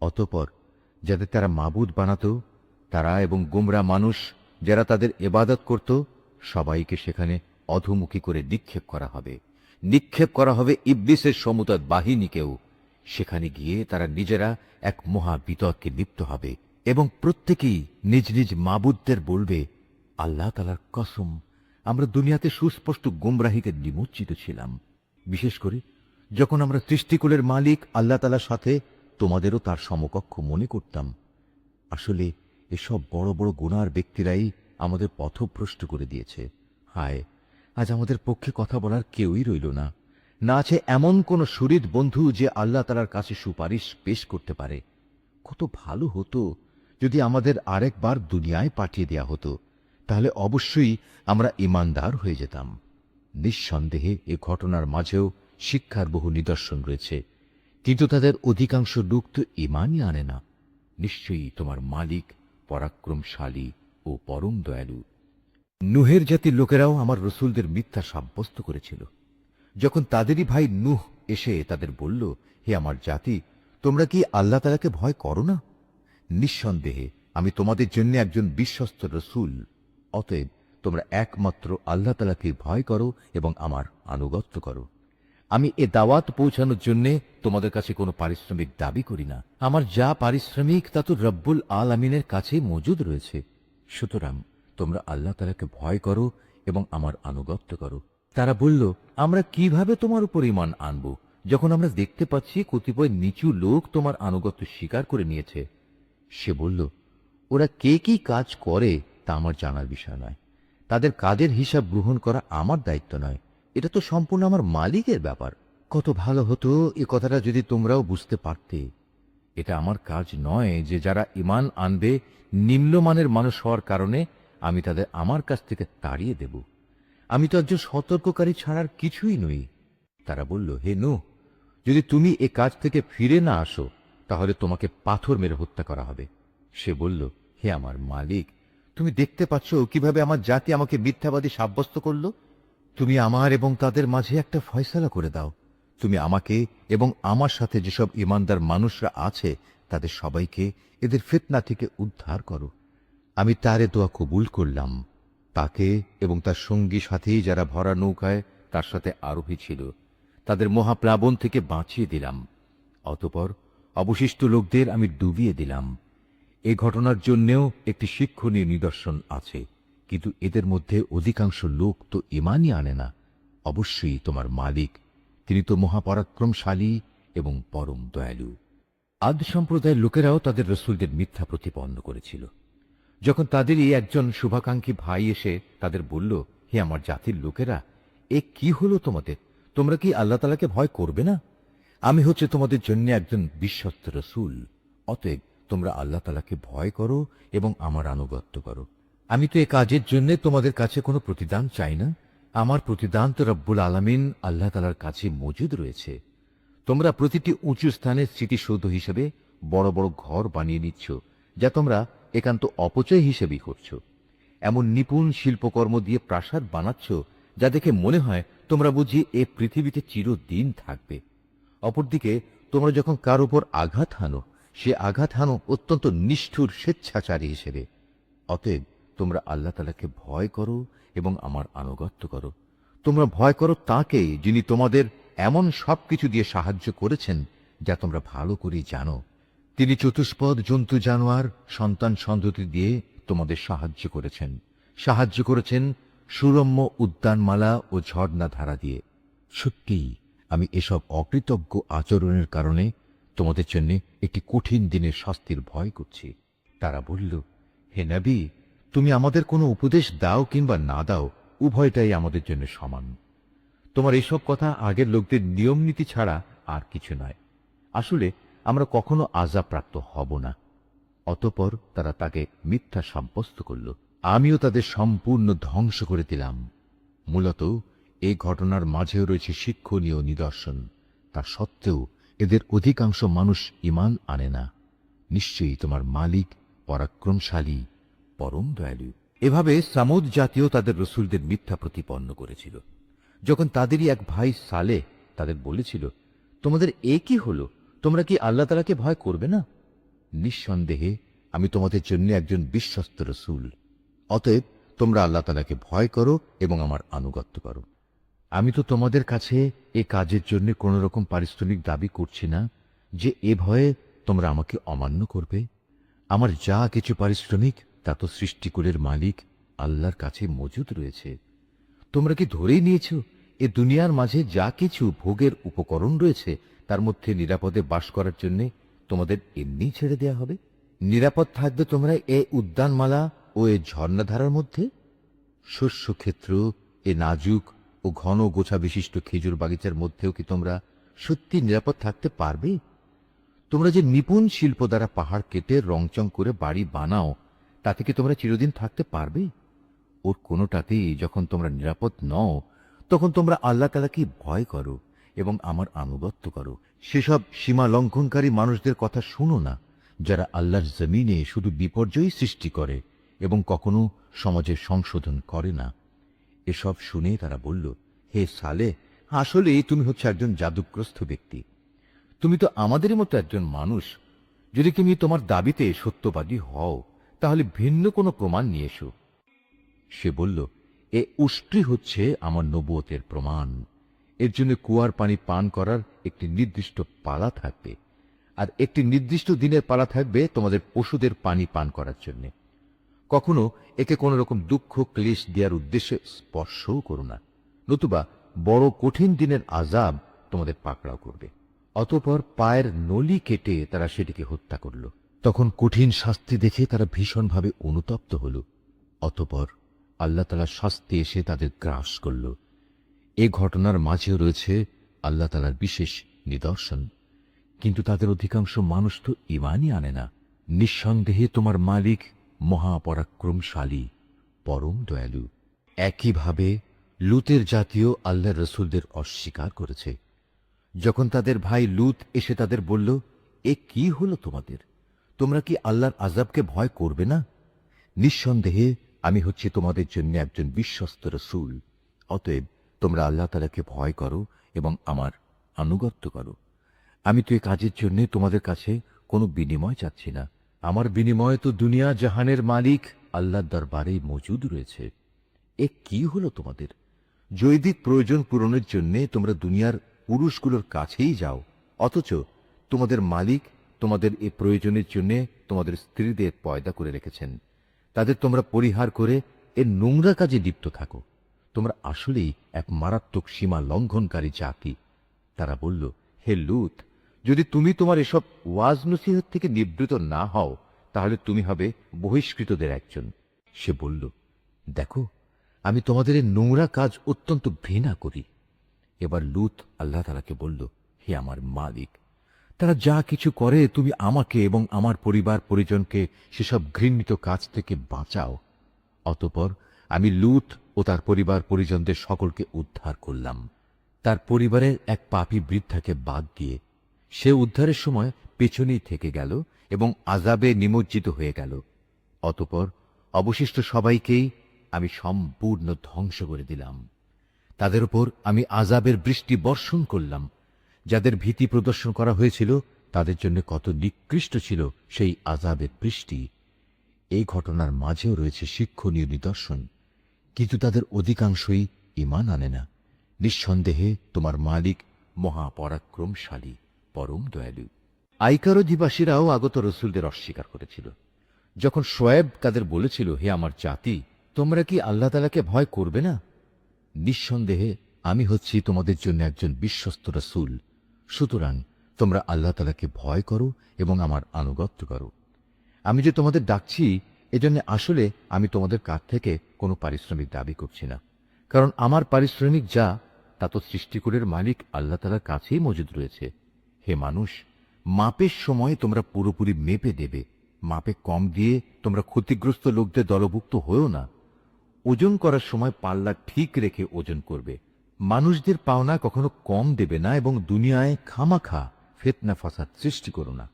অতঃপর যাদের তারা মাবুদ বানাতো, তারা এবং গোমরা মানুষ যারা তাদের ইবাদত করত, সবাইকে সেখানে অধোমুখী করে নিক্ষেপ করা হবে। নিক্ষেপ করা হবে ইবলিসের সমুদয় বাহিনীকেও। সেখানে গিয়ে তারা নিজেরা এক মহা বিতর্কে লিপ্ত হবে, এবং প্রত্যেকেই নিজ নিজ মাবুদদের বলবে, আল্লাহ তাআলার কসম, আমরা দুনিয়াতে সুস্পষ্ট গুমরাহিতে নিমজ্জিত ছিলাম। বিশেষ করে যখন আমরা সৃষ্টিকুলের মালিক আল্লাহ তাআলার সাথে তোমাদেরও তার সমকক্ষ মনে করতাম। আসলে এসব বড় বড় গুনার ব্যক্তিরাই আমাদের পথভ্রষ্ট করে দিয়েছে। হায়, আজ আমাদের পক্ষে কথা বলার কেউই রইল না। না আছে এমন কোন শরীর বন্ধু যে আল্লাহ তাআলার কাছে সুপারিশ পেশ করতে পারে। কত ভালো হতো যদি আমাদের আরেকবার দুনিয়ায় পাঠিয়ে দেয়া হতো, তাহলে অবশ্যই আমরা ঈমানদার হয়ে যেতাম। নিঃসন্দেহে এ ঘটনার মাঝেও শিক্ষার বহু নিদর্শন রয়েছে, কিন্তু তাদের অধিকাংশ লোক তো ঈমানই আনে না। নিশ্চয়ই তোমার মালিক পরাক্রমশালী ও পরম দয়ালু। নূহের জাতির লোকেরাও আমার রসুলদের মিথ্যা সাব্যস্ত করেছিল। যখন তাদেরই ভাই নূহ এসে তাদের বলল, হে আমার জাতি, তোমরা কি আল্লাহ তাআলাকে ভয় করো না? নিঃসন্দেহে আমি তোমাদের জন্য একজন বিশ্বস্ত রসুল। অতএব তোমরা একমাত্র আল্লাহ তাআলাকে ভয় করো এবং আমার আনুগত্য করো। আমি এ দাওয়াত পৌঁছানোর জন্য তোমাদের কাছে কোনো পারিশ্রমিক দাবি করি না। আমার যা পারিশ্রমিক তা তো রব্বুল আলামিনের কাছে মজুদ রয়েছে। সুতরাং তোমরা আল্লাহ তাআলাকে ভয় করো এবং আমার আনুগত্য করো। তারা বলল, আমরা কিভাবে তোমার উপর ঈমান আনব, যখন আমরা দেখতে পাচ্ছি কতিপয় নিচু লোক তোমার আনুগত্য স্বীকার করে নিয়েছে। সে বলল, ওরা কে কি কাজ করে তা আমার জানার বিষয় নয়। তাদের কাজের হিসাব গ্রহণ করা আমার দায়িত্ব নয়। এটা তো সম্পূর্ণ আমার মালিকের ব্যাপার। কত ভালো হতো এ কথাটা যদি তোমরাও বুঝতে পারতে। এটা আমার কাজ নয় যে যারা ঈমান আনবে নিম্নমানের মানুষ হওয়ার কারণে আমি তাদের আমার কাছ থেকে তাড়িয়ে দেব। আমি তো একজন সতর্ককারী ছাড়ার কিছুই নই। তারা বলল, হে নূহ, যদি তুমি এ কাজ থেকে ফিরে না আসো তাহলে তোমাকে পাথর মেরে হত্যা করা হবে। সে বলল, হে আমার মালিক, তুমি দেখতে পাচ্ছ কিভাবে আমার জাতি আমাকে মিথ্যাবাদী সাব্যস্ত করল। তুমি আমার এবং তাদের মাঝে একটা ফয়সালা করে দাও। তুমি আমাকে এবং আমার সাথে যেসব ঈমানদার মানুষরা আছে তাদের সবাইকে এদের ফিতনা থেকে উদ্ধার করো। আমি তার এ দোয়া কবুল করলাম। তাকে এবং তার সঙ্গী সাথী যারা ভরা নৌকায় তার সাথে আরোহী ছিল তাদের মহাপ্লাবন থেকে বাঁচিয়ে দিলাম। অতঃপর অবশিষ্ট লোকদের আমি ডুবিয়ে দিলাম। এই ঘটনার জন্যেও একটি শিক্ষণীয় নিদর্শন আছে, কিন্তু এদের মধ্যে অধিকাংশ লোক তো ঈমানই আনে না। অবশ্যই তোমার মালিক, তিনি তো মহাপরাক্রমশালী এবং পরম দয়ালু। আদ সম্প্রদায়ের লোকেরাও তাদের রসুলদের মিথ্যা প্রতিপন্ন করেছিল। যখন তাদেরই একজন শুভাকাঙ্ক্ষী ভাই এসে তাদের বলল, হে আমার জাতির লোকেরা, এ কি হলো তোমাদের? তোমরা কি আল্লাহ তাআলাকে ভয় করবে না? আমি হচ্ছে তোমাদের জন্য একজন বিশ্বস্ত রসুল। অতএব তোমরা আল্লাহ তাআলাকে ভয় করো এবং আমার আনুগত্য করো। আমি তো এ কাজের জন্য তোমাদের কাছে কোনো প্রতিদান চাই না। আমার প্রতিদান তো রব্বুল আলামিন আল্লাহ তাআলার কাছে মজুদ রয়েছে। তোমরা প্রতিটি উঁচু স্থানে স্মৃতিসৌধ হিসেবে বড় বড় ঘর বানিয়ে নিচ্ছ, যা তোমরা একান্ত অপচয় হিসেবেই করছ। এমন নিপুণ শিল্পকর্ম দিয়ে প্রাসাদ বানাচ্ছ যা দেখে মনে হয় তোমরা বুঝি এ পৃথিবীতে চিরদিন থাকবে। অপরদিকে তোমরা যখন কার উপর আঘাত হানো, সে আঘাত হানো অত্যন্ত নিষ্ঠুর স্বেচ্ছাচারী হিসেবে। অতএব তোমরা আল্লাহ তাআলাকে ভয় করো এবং আমার আনুগত্য করো। তোমরা ভয় করো তাকে যিনি তোমাদের এমন সবকিছু দিয়ে সাহায্য করেছেন যা তোমরা ভালো করেই জানো। তিনি চতুষ্পদ জন্তু জানোয়ার সন্তান সন্ততি দিয়ে তোমাদের সাহায্য করেছেন সুরম্য উদ্যানমালা ও ঝর্ণা ধারা দিয়ে। সত্যিই আমি এসব অকৃতজ্ঞ আচরণের কারণে তোমাদের জন্য একটি কঠিন দিনের শাস্তির ভয় করছি। তারা বলল, হে নবী, তুমি আমাদের কোনো উপদেশ দাও কিংবা না দাও, উভয়টাই আমাদের জন্য সমান। তোমার এসব কথা আগের লোকদের নিয়ম নীতি ছাড়া আর কিছু নয়। আসলে আমরা কখনো আযাবপ্রাপ্ত হব না। অতঃপর তারা তাকে মিথ্যা সাব্যস্ত করল। আমিও তাদের সম্পূর্ণ ধ্বংস করে দিলাম। মূলত এই ঘটনার মাঝেও রয়েছে শিক্ষণীয় নিদর্শন। তা সত্ত্বেও এদের অধিকাংশ মানুষ ঈমান আনে না। নিশ্চয়ই তোমার মালিক পরাক্রমশালী, পরম দয়ালু। এভাবে সামুদ জাতীয় তাদের রসুলদের মিথ্যা প্রতিপন্ন করেছিল। যখন তাদেরই এক ভাই সালেহ তাদের বলেছিল, তোমাদের এ কি হলো? তোমরা কি আল্লাহ তাআলাকে ভয় করবে না? নিঃসন্দেহে আমি তোমাদের জন্য একজন বিশ্বস্ত রসুল। অতএব তোমরা আল্লাহ তাআলাকে ভয় করো এবং আমার আনুগত্য করো। আমি তো তোমাদের কাছে এ কাজের জন্য কোন রকম পারিশ্রমিক দাবি করছি না যে এ ভয়ে তোমরা আমাকে অমান্য করবে। আমার যা কিছু পারিশ্রমিক তা তো সৃষ্টিকুলের মালিক আল্লাহর কাছে মজুদ রয়েছে। তোমরা কি ধরেই নিয়েছ এ দুনিয়ার মাঝে যা কিছু ভোগের উপকরণ রয়েছে তার মধ্যে নিরাপদে বাস করার জন্য তোমাদের এমনিই ছেড়ে দেয়া হবে? নিরাপদ থাকবে তোমরা এ উদ্যানমালা ও এ ঝর্ণাধারার মধ্যে? শস্যক্ষেত্র, এ নাজুক ও ঘন গোছা বিশিষ্ট খেজুর বাগিচার মধ্যেও কি তোমরা সত্যি নিরাপদ থাকতে পারবে? তোমরা যে নিপুণ শিল্প দ্বারা পাহাড় কেটে রংচং করে বাড়ি বানাও, তাতে কি তোমরা চিরদিন থাকতে পারবে? ওর কোনোটাতেই যখন তোমরা নিরাপদ নও, তখন তোমরা আল্লাহ তাআলাকে ভয় করো এবং আমার আনুগত্য করো। সেসব সীমা লঙ্ঘনকারী মানুষদের কথা শুনো না, যারা আল্লাহর জমিনে শুধু বিপর্যয় সৃষ্টি করে এবং কখনো সমাজের সংশোধন করে না। এসব শুনে তারা বলল, হে সালেহ, আসলে তুমি হচ্ছে একজন জাদুগ্রস্ত ব্যক্তি। তুমি তো আমাদের মতো একজন মানুষ। যদি তুমি তোমার দাবিতে সত্যবাদী হও, তাহলে ভিন্ন কোনো প্রমাণ নিয়ে এসো। সে বলল, এ উষ্ট্রি হচ্ছে আমার নবুয়তের প্রমাণ। এর জন্য কুয়ার পানি পান করার একটি নির্দিষ্ট পালা থাকবে, আর একটি নির্দিষ্ট দিনের পালা থাকবে তোমাদের পশুদের পানি পান করার জন্য। কখনো একে কোন রকম দুঃখ ক্লেশ দেওয়ার উদ্দেশ্যে স্পর্শও করো না, নতুবা বড় কঠিন দিনের আযাব তোমাদের পাকড়াও করবে। অতঃপর পায়ের নলি কেটে তারা সেটিকে হত্যা করল। তখন কঠিন শাস্তি দেখে তারা ভীষণভাবে অনুতপ্ত হল। অতঃপর আল্লাহ তাআলার শাস্তি এসে তাদের গ্রাস করল। এ ঘটনার মাঝেও রয়েছে আল্লাহ তাআলার বিশেষ নিদর্শন। কিন্তু তাদের অধিকাংশ মানুষ তো ঈমানই আনে না। নিঃসন্দেহে তোমার মালিক মহাপরাক্রমশালী, পরম দয়ালু। একইভাবে লুতের জাতীয় আল্লাহর রসুলদের অস্বীকার করেছে। যখন তাদের ভাই লুত এসে তাদের বলল, এ কি হলো তোমাদের? তোমরা কি আল্লাহর আযাবকে ভয় করবে না? নিঃসন্দেহে আমি হচ্ছি তোমাদের জন্য একজন বিশ্বস্ত রসূল। অতএব তোমরা আল্লাহ তাআলাকে ভয় করো এবং আমার আনুগত্য করো। আমি তো এই কাজের জন্য তোমাদের কাছে কোনো বিনিময় চাচ্ছি না। আমার বিনিময় তো দুনিয়া জাহানের মালিক আল্লাহর দরবারেই মজুদ রয়েছে। এ কি হলো তোমাদের? জৈবিক প্রয়োজন পূরণের জন্য তোমরা দুনিয়ার পুরুষগুলোর কাছেই যাও, অথচ তোমাদের মালিক তোমাদের এ প্রয়োজনের জন্য তোমাদের স্ত্রীদের পয়দা করে রেখেছেন। তাদের তোমরা পরিহার করে এর নোংরা কাজে লিপ্ত থাকো। তোমরা আসলেই এক মারাত্মক সীমা লঙ্ঘনকারী জাতি। তারা বলল, হে লূত, যদি তুমি তোমার এসব ওয়াজ নসিহত থেকে নিবৃত না হও, তাহলে তুমি হবে বহিষ্কৃতদের একজন। সে বলল, দেখো, আমি তোমাদের এই নোংরা কাজ অত্যন্ত ঘৃণা করি। এবার লূত আল্লাহ তাআলাকে বলল, হে আমার মালিক, তারা যা কিছু করে তুমি আমাকে এবং আমার পরিবার পরিজনকে সেসব ঘৃণিত কাজ থেকে বাঁচাও। অতঃপর আমি লূত ও তার পরিবার পরিজনদের সকলকে উদ্ধার করলাম, তার পরিবারের এক পাপী বৃদ্ধাকে বাদ দিয়ে। সে উদ্ধারের সময় পেছনেই থেকে গেল এবং আযাবে নিমজ্জিত হয়ে গেল। অতঃপর অবশিষ্ট সবাইকেই আমি সম্পূর্ণ ধ্বংস করে দিলাম। তাদের উপর আমি আযাবের বৃষ্টি বর্ষণ করলাম। যাদের ভীতি প্রদর্শন করা হয়েছিল তাদের জন্য কত নিকৃষ্ট ছিল সেই আযাবের বৃষ্টি। এই ঘটনার মাঝেও রয়েছে শিক্ষণীয় নিদর্শন, কিন্তু তাদের অধিকাংশই ঈমান আনে না। নিঃসন্দেহে তোমার মালিক মহাপরাক্রমশালী, পরম দয়ালু। আইকার অধিবাসীরাও আগত রসুলদের অস্বীকার করেছিল। যখন শোয়েব তাদের বলেছিল, হে আমার জাতি, তোমরা কি আল্লাহ তাআলাকে ভয় করবে না? নিঃসন্দেহে আমি হচ্ছি তোমাদের জন্য একজন বিশ্বস্ত রসূল। সুতরাং তোমরা আল্লাহ তাআলাকে ভয় করো এবং আমার আনুগত্য করো। আমি যে তোমাদের ডাকছি, এজন্য আসলে আমি তোমাদের কাছ থেকে কোনো পারিশ্রমিক দাবি করছি না, কারণ আমার পারিশ্রমিক যা তা তো সৃষ্টিকুলের মালিক আল্লাহ তাআলার কাছেই মজুদ রয়েছে। হে মানুষ, মাপের সময় তোমরা পুরোপুরি মেপে দেবে। মাপে কম দিয়ে তোমরা ক্ষতিগ্রস্ত লোকদের দলভুক্ত হয়েও না। ওজন করার সময় পাল্লা ঠিক রেখে ওজন করবে। মানুষদের পাওনা কখনো কম দেবে না এবং দুনিয়ায় খামাখা ফিতনা ফাসাদ সৃষ্টি করো না।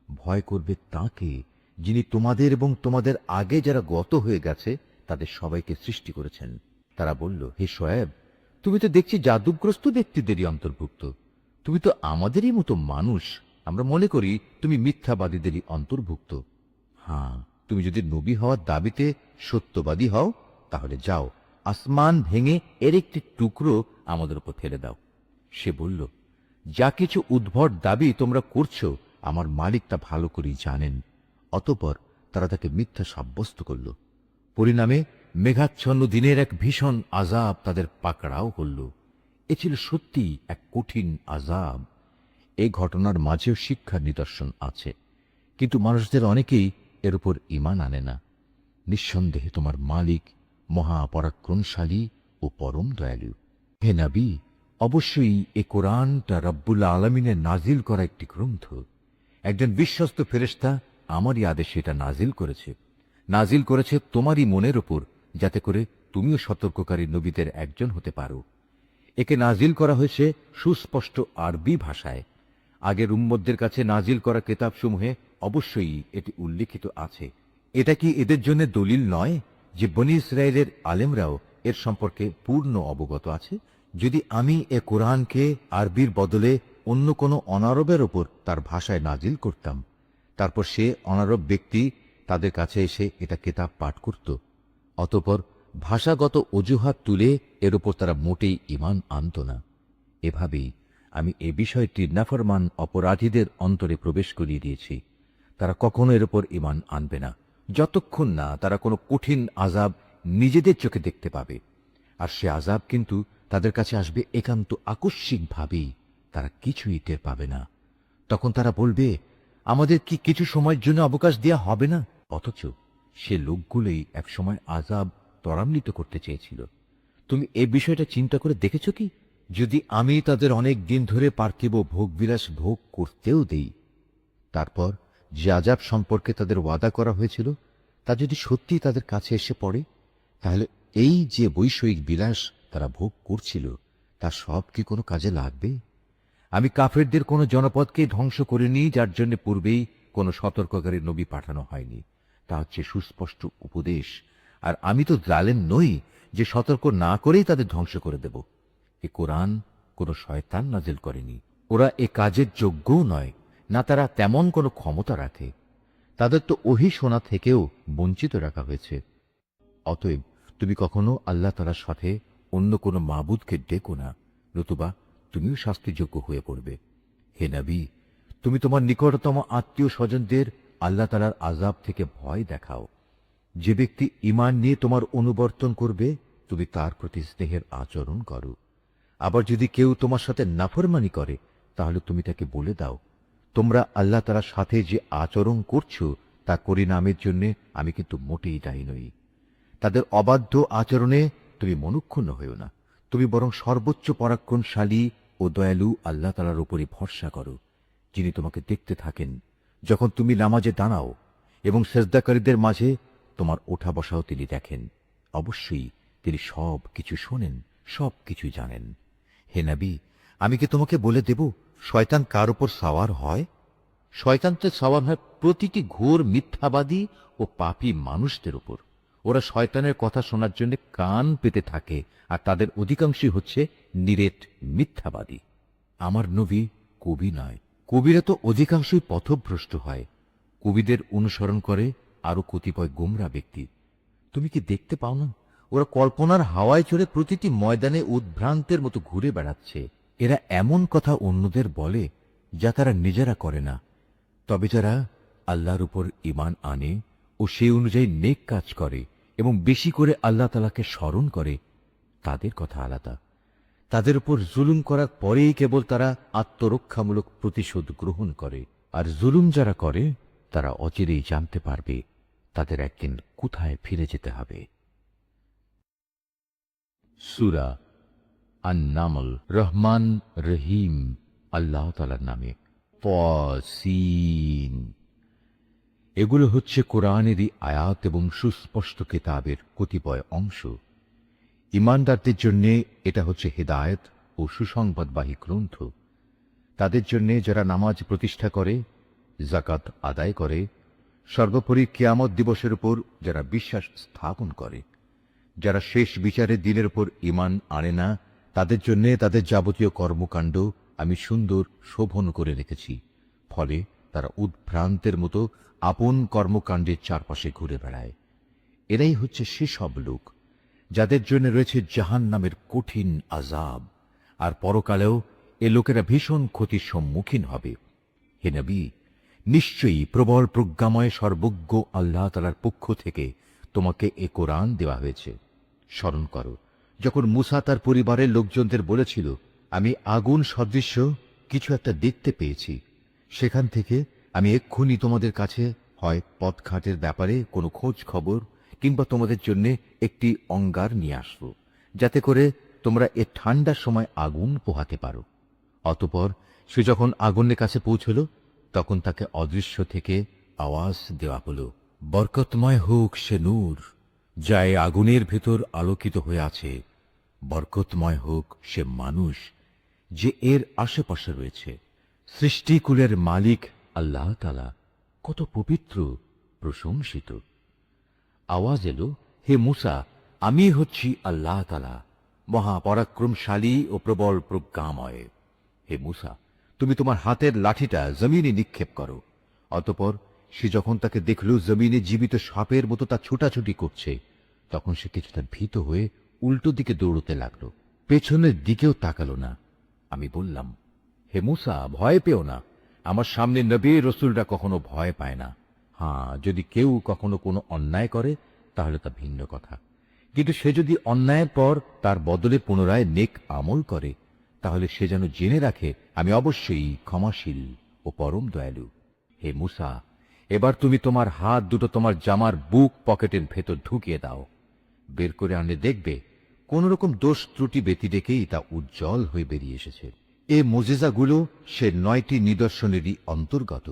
ভয় করবে তাকে যিনি তোমাদের এবং তোমাদের আগে যারা গত হয়ে গেছে তাদের সবাইকে সৃষ্টি করেছেন। তারা বলল, হে শোয়েব, তুমি তো দেখছি জাদুগ্রস্ত ব্যক্তিদেরই অন্তর্ভুক্ত। তুমি তো আমাদেরই মতো মানুষ। আমরা মনে করি তুমি মিথ্যাবাদীদেরই অন্তর্ভুক্ত। হ্যাঁ, তুমি যদি নবী হওয়ার দাবিতে সত্যবাদী হও, তাহলে যাও, আসমান ভেঙে এর একটি টুকরো আমাদের উপর ফেলে দাও। সে বলল, যা কিছু উদ্ভট দাবি তোমরা করছো, আমার মালিক তা ভালো করেই জানেন। অতঃপর তারা তাকে মিথ্যা সাব্যস্ত করল। পরিণামে মেঘাচ্ছন্ন দিনের এক ভীষণ আযাব তাদের পাকড়াও করল। এ ছিল সত্যি এক কঠিন আযাব। এই ঘটনার মাঝেও শিক্ষার নিদর্শন আছে, কিন্তু মানুষদের অনেকেই এর উপর ঈমান আনে না। নিঃসন্দেহে তোমার মালিক মহাপরাক্রমশালী ও পরম দয়ালু। হে নবী, অবশ্যই এ কোরআনটা রব্বুল আলামিনের নাজিল করা একটি গ্রন্থ। একজন বিশ্বস্ত ফেরেশতা আমারই আদেশে এটা নাজিল করেছে তোমারই মনের উপর, যাতে করে তুমিও সতর্ককারী নবীদের একজন হতে পারো। একে নাজিল করা হয়েছে সুস্পষ্ট আরবি ভাষায়। আগের উম্মতদের কাছে নাজিল করা কিতাবসমূহে অবশ্যই এটি উল্লিখিত আছে। এটা কি এদের জন্য দলিল নয় যে বনী ইসরায়েলের আলেমরাও এর সম্পর্কে পূর্ণ অবগত আছে? যদি আমি এ কোরআনকে আরবির বদলে অন্য কোনো অনারবের ওপর তার ভাষায় নাজিল করতাম, তারপর সে অনারব ব্যক্তি তাদের কাছে এসে এটা কিতাব পাঠ করত, অতঃপর ভাষাগত অজুহাত তুলে এর উপর তারা মোটেই ঈমান আনত না। এভাবেই আমি এ বিষয়টি নাফরমান অপরাধীদের অন্তরে প্রবেশ করিয়ে দিয়েছি। তারা কখনো এর উপর ঈমান আনবে না, যতক্ষণ না তারা কোনো কঠিন আযাব নিজেদের চোখে দেখতে পাবে। আর সে আযাব কিন্তু তাদের কাছে আসবে একান্ত আকস্মিকভাবেই, তারা কিছুই টের পাবে না। তখন তারা বলবে, আমাদের কি কিছু সময়ের জন্য অবকাশ দেয়া হবে না? অথচ সে লোকগুলোই একসময় আযাব ত্বরান্বিত করতে চেয়েছিল। তুমি এ বিষয়টা চিন্তা করে দেখেছ কি? যদি আমি তাদের অনেক দিন ধরে পার্থিব ভোগবিলাস ভোগ করতেও দেই, তারপর যে আযাব সম্পর্কে তাদের ওয়াদা করা হয়েছিল তা যদি সত্যি তাদের কাছে এসে পড়ে, তাহলে এই যে বৈষয়িক বিলাস তারা ভোগ করছিল তা সব কি কোনো কাজে লাগবে? আমি কাফেরদের কোনো জনপদকে ধ্বংস করিনি যার জন্য পূর্বেই কোনো সতর্ককারী নবী পাঠানো হয়নি। তা হচ্ছে সুস্পষ্ট উপদেশ। আর আমি তো জালেম নই যে সতর্ক না করেই তাদের ধ্বংস করে দেব। এ কোরআন কোনো শয়তান নাজিল করেনি। ওরা এ কাজের যোগ্যও নয়, না তারা তেমন কোনো ক্ষমতা রাখে। তাদের তো ওহী শোনা থেকেও বঞ্চিত রাখা হয়েছে। অতএব তুমি কখনো আল্লাহ তাআলার সাথে অন্য কোনো মাবুদকে ডেকো না, নতুবা তুমিও শাস্তিযোগ্য হয়ে পড়বে। হে নবী, তুমি তোমার নিকটতম আত্মীয় স্বজনদের আল্লাহ তাআলার আযাব থেকে ভয় দেখাও। যে ব্যক্তি ঈমান নিয়ে তোমার অনুবর্তন করবে, তুমি তার প্রতি স্নেহের আচরণ করো। আবার যদি কেউ তোমার সাথে নাফরমানি করে, তাহলে তুমি তাকে বলে দাও, তোমরা আল্লাহ তাআলার সাথে যে আচরণ করছো তা পরিণামের জন্য আমি কিন্তু মোটেই দায়ী নই। তাদের অবাধ্য আচরণে তুমি মনক্ষুণ্ণ হইও না, তুমি বরং সর্বোচ্চ পরাক্রমশালী ও দয়ালু আল্লাহ তাআলার উপরই ভরসা করো, যিনি তোমাকে দেখতে থাকেন যখন তুমি নামাজে দাঁড়াও, এবং সেজদাকারীদের মাঝে তোমার ওঠা বসাও তিনি দেখেন। অবশ্যই তিনি সব কিছু শোনেন, সব কিছু জানেন। হে নবী, আমি কি তোমাকে বলে দেব শয়তান কার উপর সাওয়ার হয়? শয়তান তো সাওয়ার হয় প্রতিটি ঘোর মিথ্যাবাদী ও পাপী মানুষদের উপর। ওরা শয়তানের কথা শোনার জন্য কান পেতে থাকে, আর তাদের অধিকাংশই হচ্ছে নিরেট মিথ্যাবাদী। আমার নবী কবি নয়। কবিরা তো অধিকাংশই পথভ্রষ্ট হয়। কবিদের অনুসরণ করে আরো কতিপয় গোমরা ব্যক্তি। তুমি কি দেখতে পাও না, ওরা কল্পনার হাওয়ায় চড়ে প্রতিটি ময়দানে উদ্ভ্রান্তের মতো ঘুরে বেড়াচ্ছে। এরা এমন কথা অন্যদের বলে যা তারা নিজেরা করে না। তবে যারা আল্লাহর উপর ঈমান আনে ও সেই অনুযায়ী নেক কাজ করে এবং বেশি করে আল্লাহ তাআলাকে স্মরণ করে, তাদের কথা আলাদা। তাদের উপর জুলুম করার পরেই কেবল তারা আত্মরক্ষামূলক প্রতিশোধ গ্রহণ করে। আর জুলুম যারা করে তারা অচিরেই জানতে পারবে তাদের একদিন কোথায় ফিরে যেতে হবে। সূরা আন-নামল। রহমান রহিম আল্লাহ তাআলার নামে। তাসিন। এগুলো হচ্ছে কোরআনেরই আয়াত এবং সুস্পষ্ট কিতাবের কতিপয় অংশ। ঈমানদারদের জন্য এটা হচ্ছে হিদায়াত ও সুসংবাদবাহী গ্রন্থ। তাদের জন্য যারা নামাজ প্রতিষ্ঠা করে, যাকাত আদায় করে, সর্বোপরি কিয়ামত দিবসের উপর যারা বিশ্বাস স্থাপন করে, যারা শেষ বিচারের দিনের উপর ঈমান আনে না, তাদের জন্য তাদের যাবতীয় কর্মকাণ্ড আমি সুন্দর শোভন করে রেখেছি। ফলে তারা উদ্ভ্রান্তের মতো আপন কর্মকাণ্ডের চারপাশে ঘুরে বেড়ায়। এরাই হচ্ছে সেসব লোক যাদের জন্য রয়েছে জাহান্নামের কঠিন আযাব, আর পরকালেও এ লোকেরা ভীষণ ক্ষতির সম্মুখীন হবে। হে নবী, নিশ্চয়ই প্রবল প্রজ্ঞাময় সর্বজ্ঞ আল্লাহ তাআলার পক্ষ থেকে তোমাকে এ কোরআন দেওয়া হয়েছে। স্মরণ করো, যখন মূসা তার পরিবারের লোকজনদের বলেছিল, আমি আগুন সদৃশ্য কিছু একটা দেখতে পেয়েছি, সেখান থেকে আমি এক্ষুনি তোমাদের কাছে হয় পথঘাটের ব্যাপারে কোনো খোঁজ খবর কিংবা তোমাদের জন্য একটি অঙ্গার নিয়ে আসবো, যাতে করে তোমরা এ ঠান্ডার সময় আগুন পোহাতে পারো। অতঃপর সে যখন আগুনের কাছে পৌঁছল, তখন তাকে অদৃশ্য থেকে আওয়াজ দেওয়া হলো, বরকতময় হোক সে নূর যা এ আগুনের ভেতর আলোকিত হয়ে আছে, বরকতময় হোক সে মানুষ যে এর আশেপাশে রয়েছে। সৃষ্টিকুলের মালিক আল্লাহ তাআলা কত পবিত্র, প্রশংসিত। আওয়াজ এলো, হে মূসা, আমি হচ্ছি আল্লাহ তাআলা, মহাপরাক্রমশালী ও প্রবল প্রজ্ঞাময়। হে মূসা, তুমি তোমার হাতের লাঠিটা জমিনে নিক্ষেপ করো। অতঃপর সে যখন তাকে দেখল জমিনে জীবিত সাপের মতো তা ছুটাছুটি করছে, তখন সে কিছুটা ভীত হয়ে উল্টো দিকে দৌড়তে লাগলো, পেছনের দিকেও তাকালো না। আমি বললাম, হে মূসা, ভয় পেও না, আমার সামনে নবী রসুলরা কখনো ভয় পায় না। হ্যাঁ, যদি কেউ কখনো কোনো অন্যায় করে তাহলে তা ভিন্ন কথা, কিন্তু সে যদি অন্যায়ের পর তার বদলে পুনরায় নেক আমল করে, তাহলে সে যেন জেনে রাখে আমি অবশ্যই ক্ষমাশীল ও পরম দয়ালু। হে মূসা, এবার তুমি তোমার হাত দুটো তোমার জামার বুক পকেটের ভেতর ঢুকিয়ে দাও। বের করে আনলে দেখবে কোন রকম দোষ ত্রুটি ব্যতি রেখেই তা উজ্জ্বল হয়ে বেরিয়ে এসেছে। এ মোজেজাগুলো সে 9টি নিদর্শনেরই অন্তর্গত,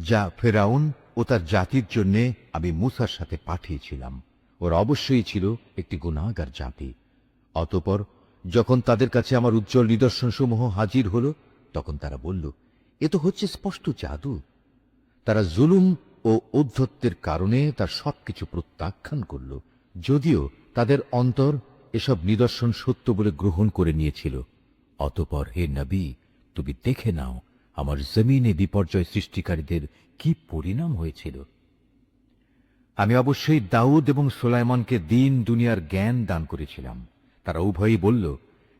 যা ফেরাউন ও তার জাতির জন্য আমি মূসার সাথে পাঠিয়েছিলাম। ওরা অবশ্যই ছিল একটি গুনাহগার জাতি। অতঃপর যখন তাদের কাছে আমার উজ্জ্বল নিদর্শনসমূহ হাজির হল, তখন তারা বলল, এ তো হচ্ছে স্পষ্ট জাদু। তারা জুলুম ও ঔদ্ধত্যের কারণে তার সবকিছু প্রত্যাখ্যান করল, যদিও তাদের অন্তর এসব নিদর্শন সত্য বলে গ্রহণ করে নিয়েছিল। অতঃপর হে নবী, তুমি দেখে নাও আমার জমিনে বিপর্যয় সৃষ্টিকারীদের কি পরিণাম হয়েছিল। আমি অবশ্যই দাউদ এবং সুলাইমানকে দিন দুনিয়ার জ্ঞান দান করেছিলাম। তারা উভয়ই বলল,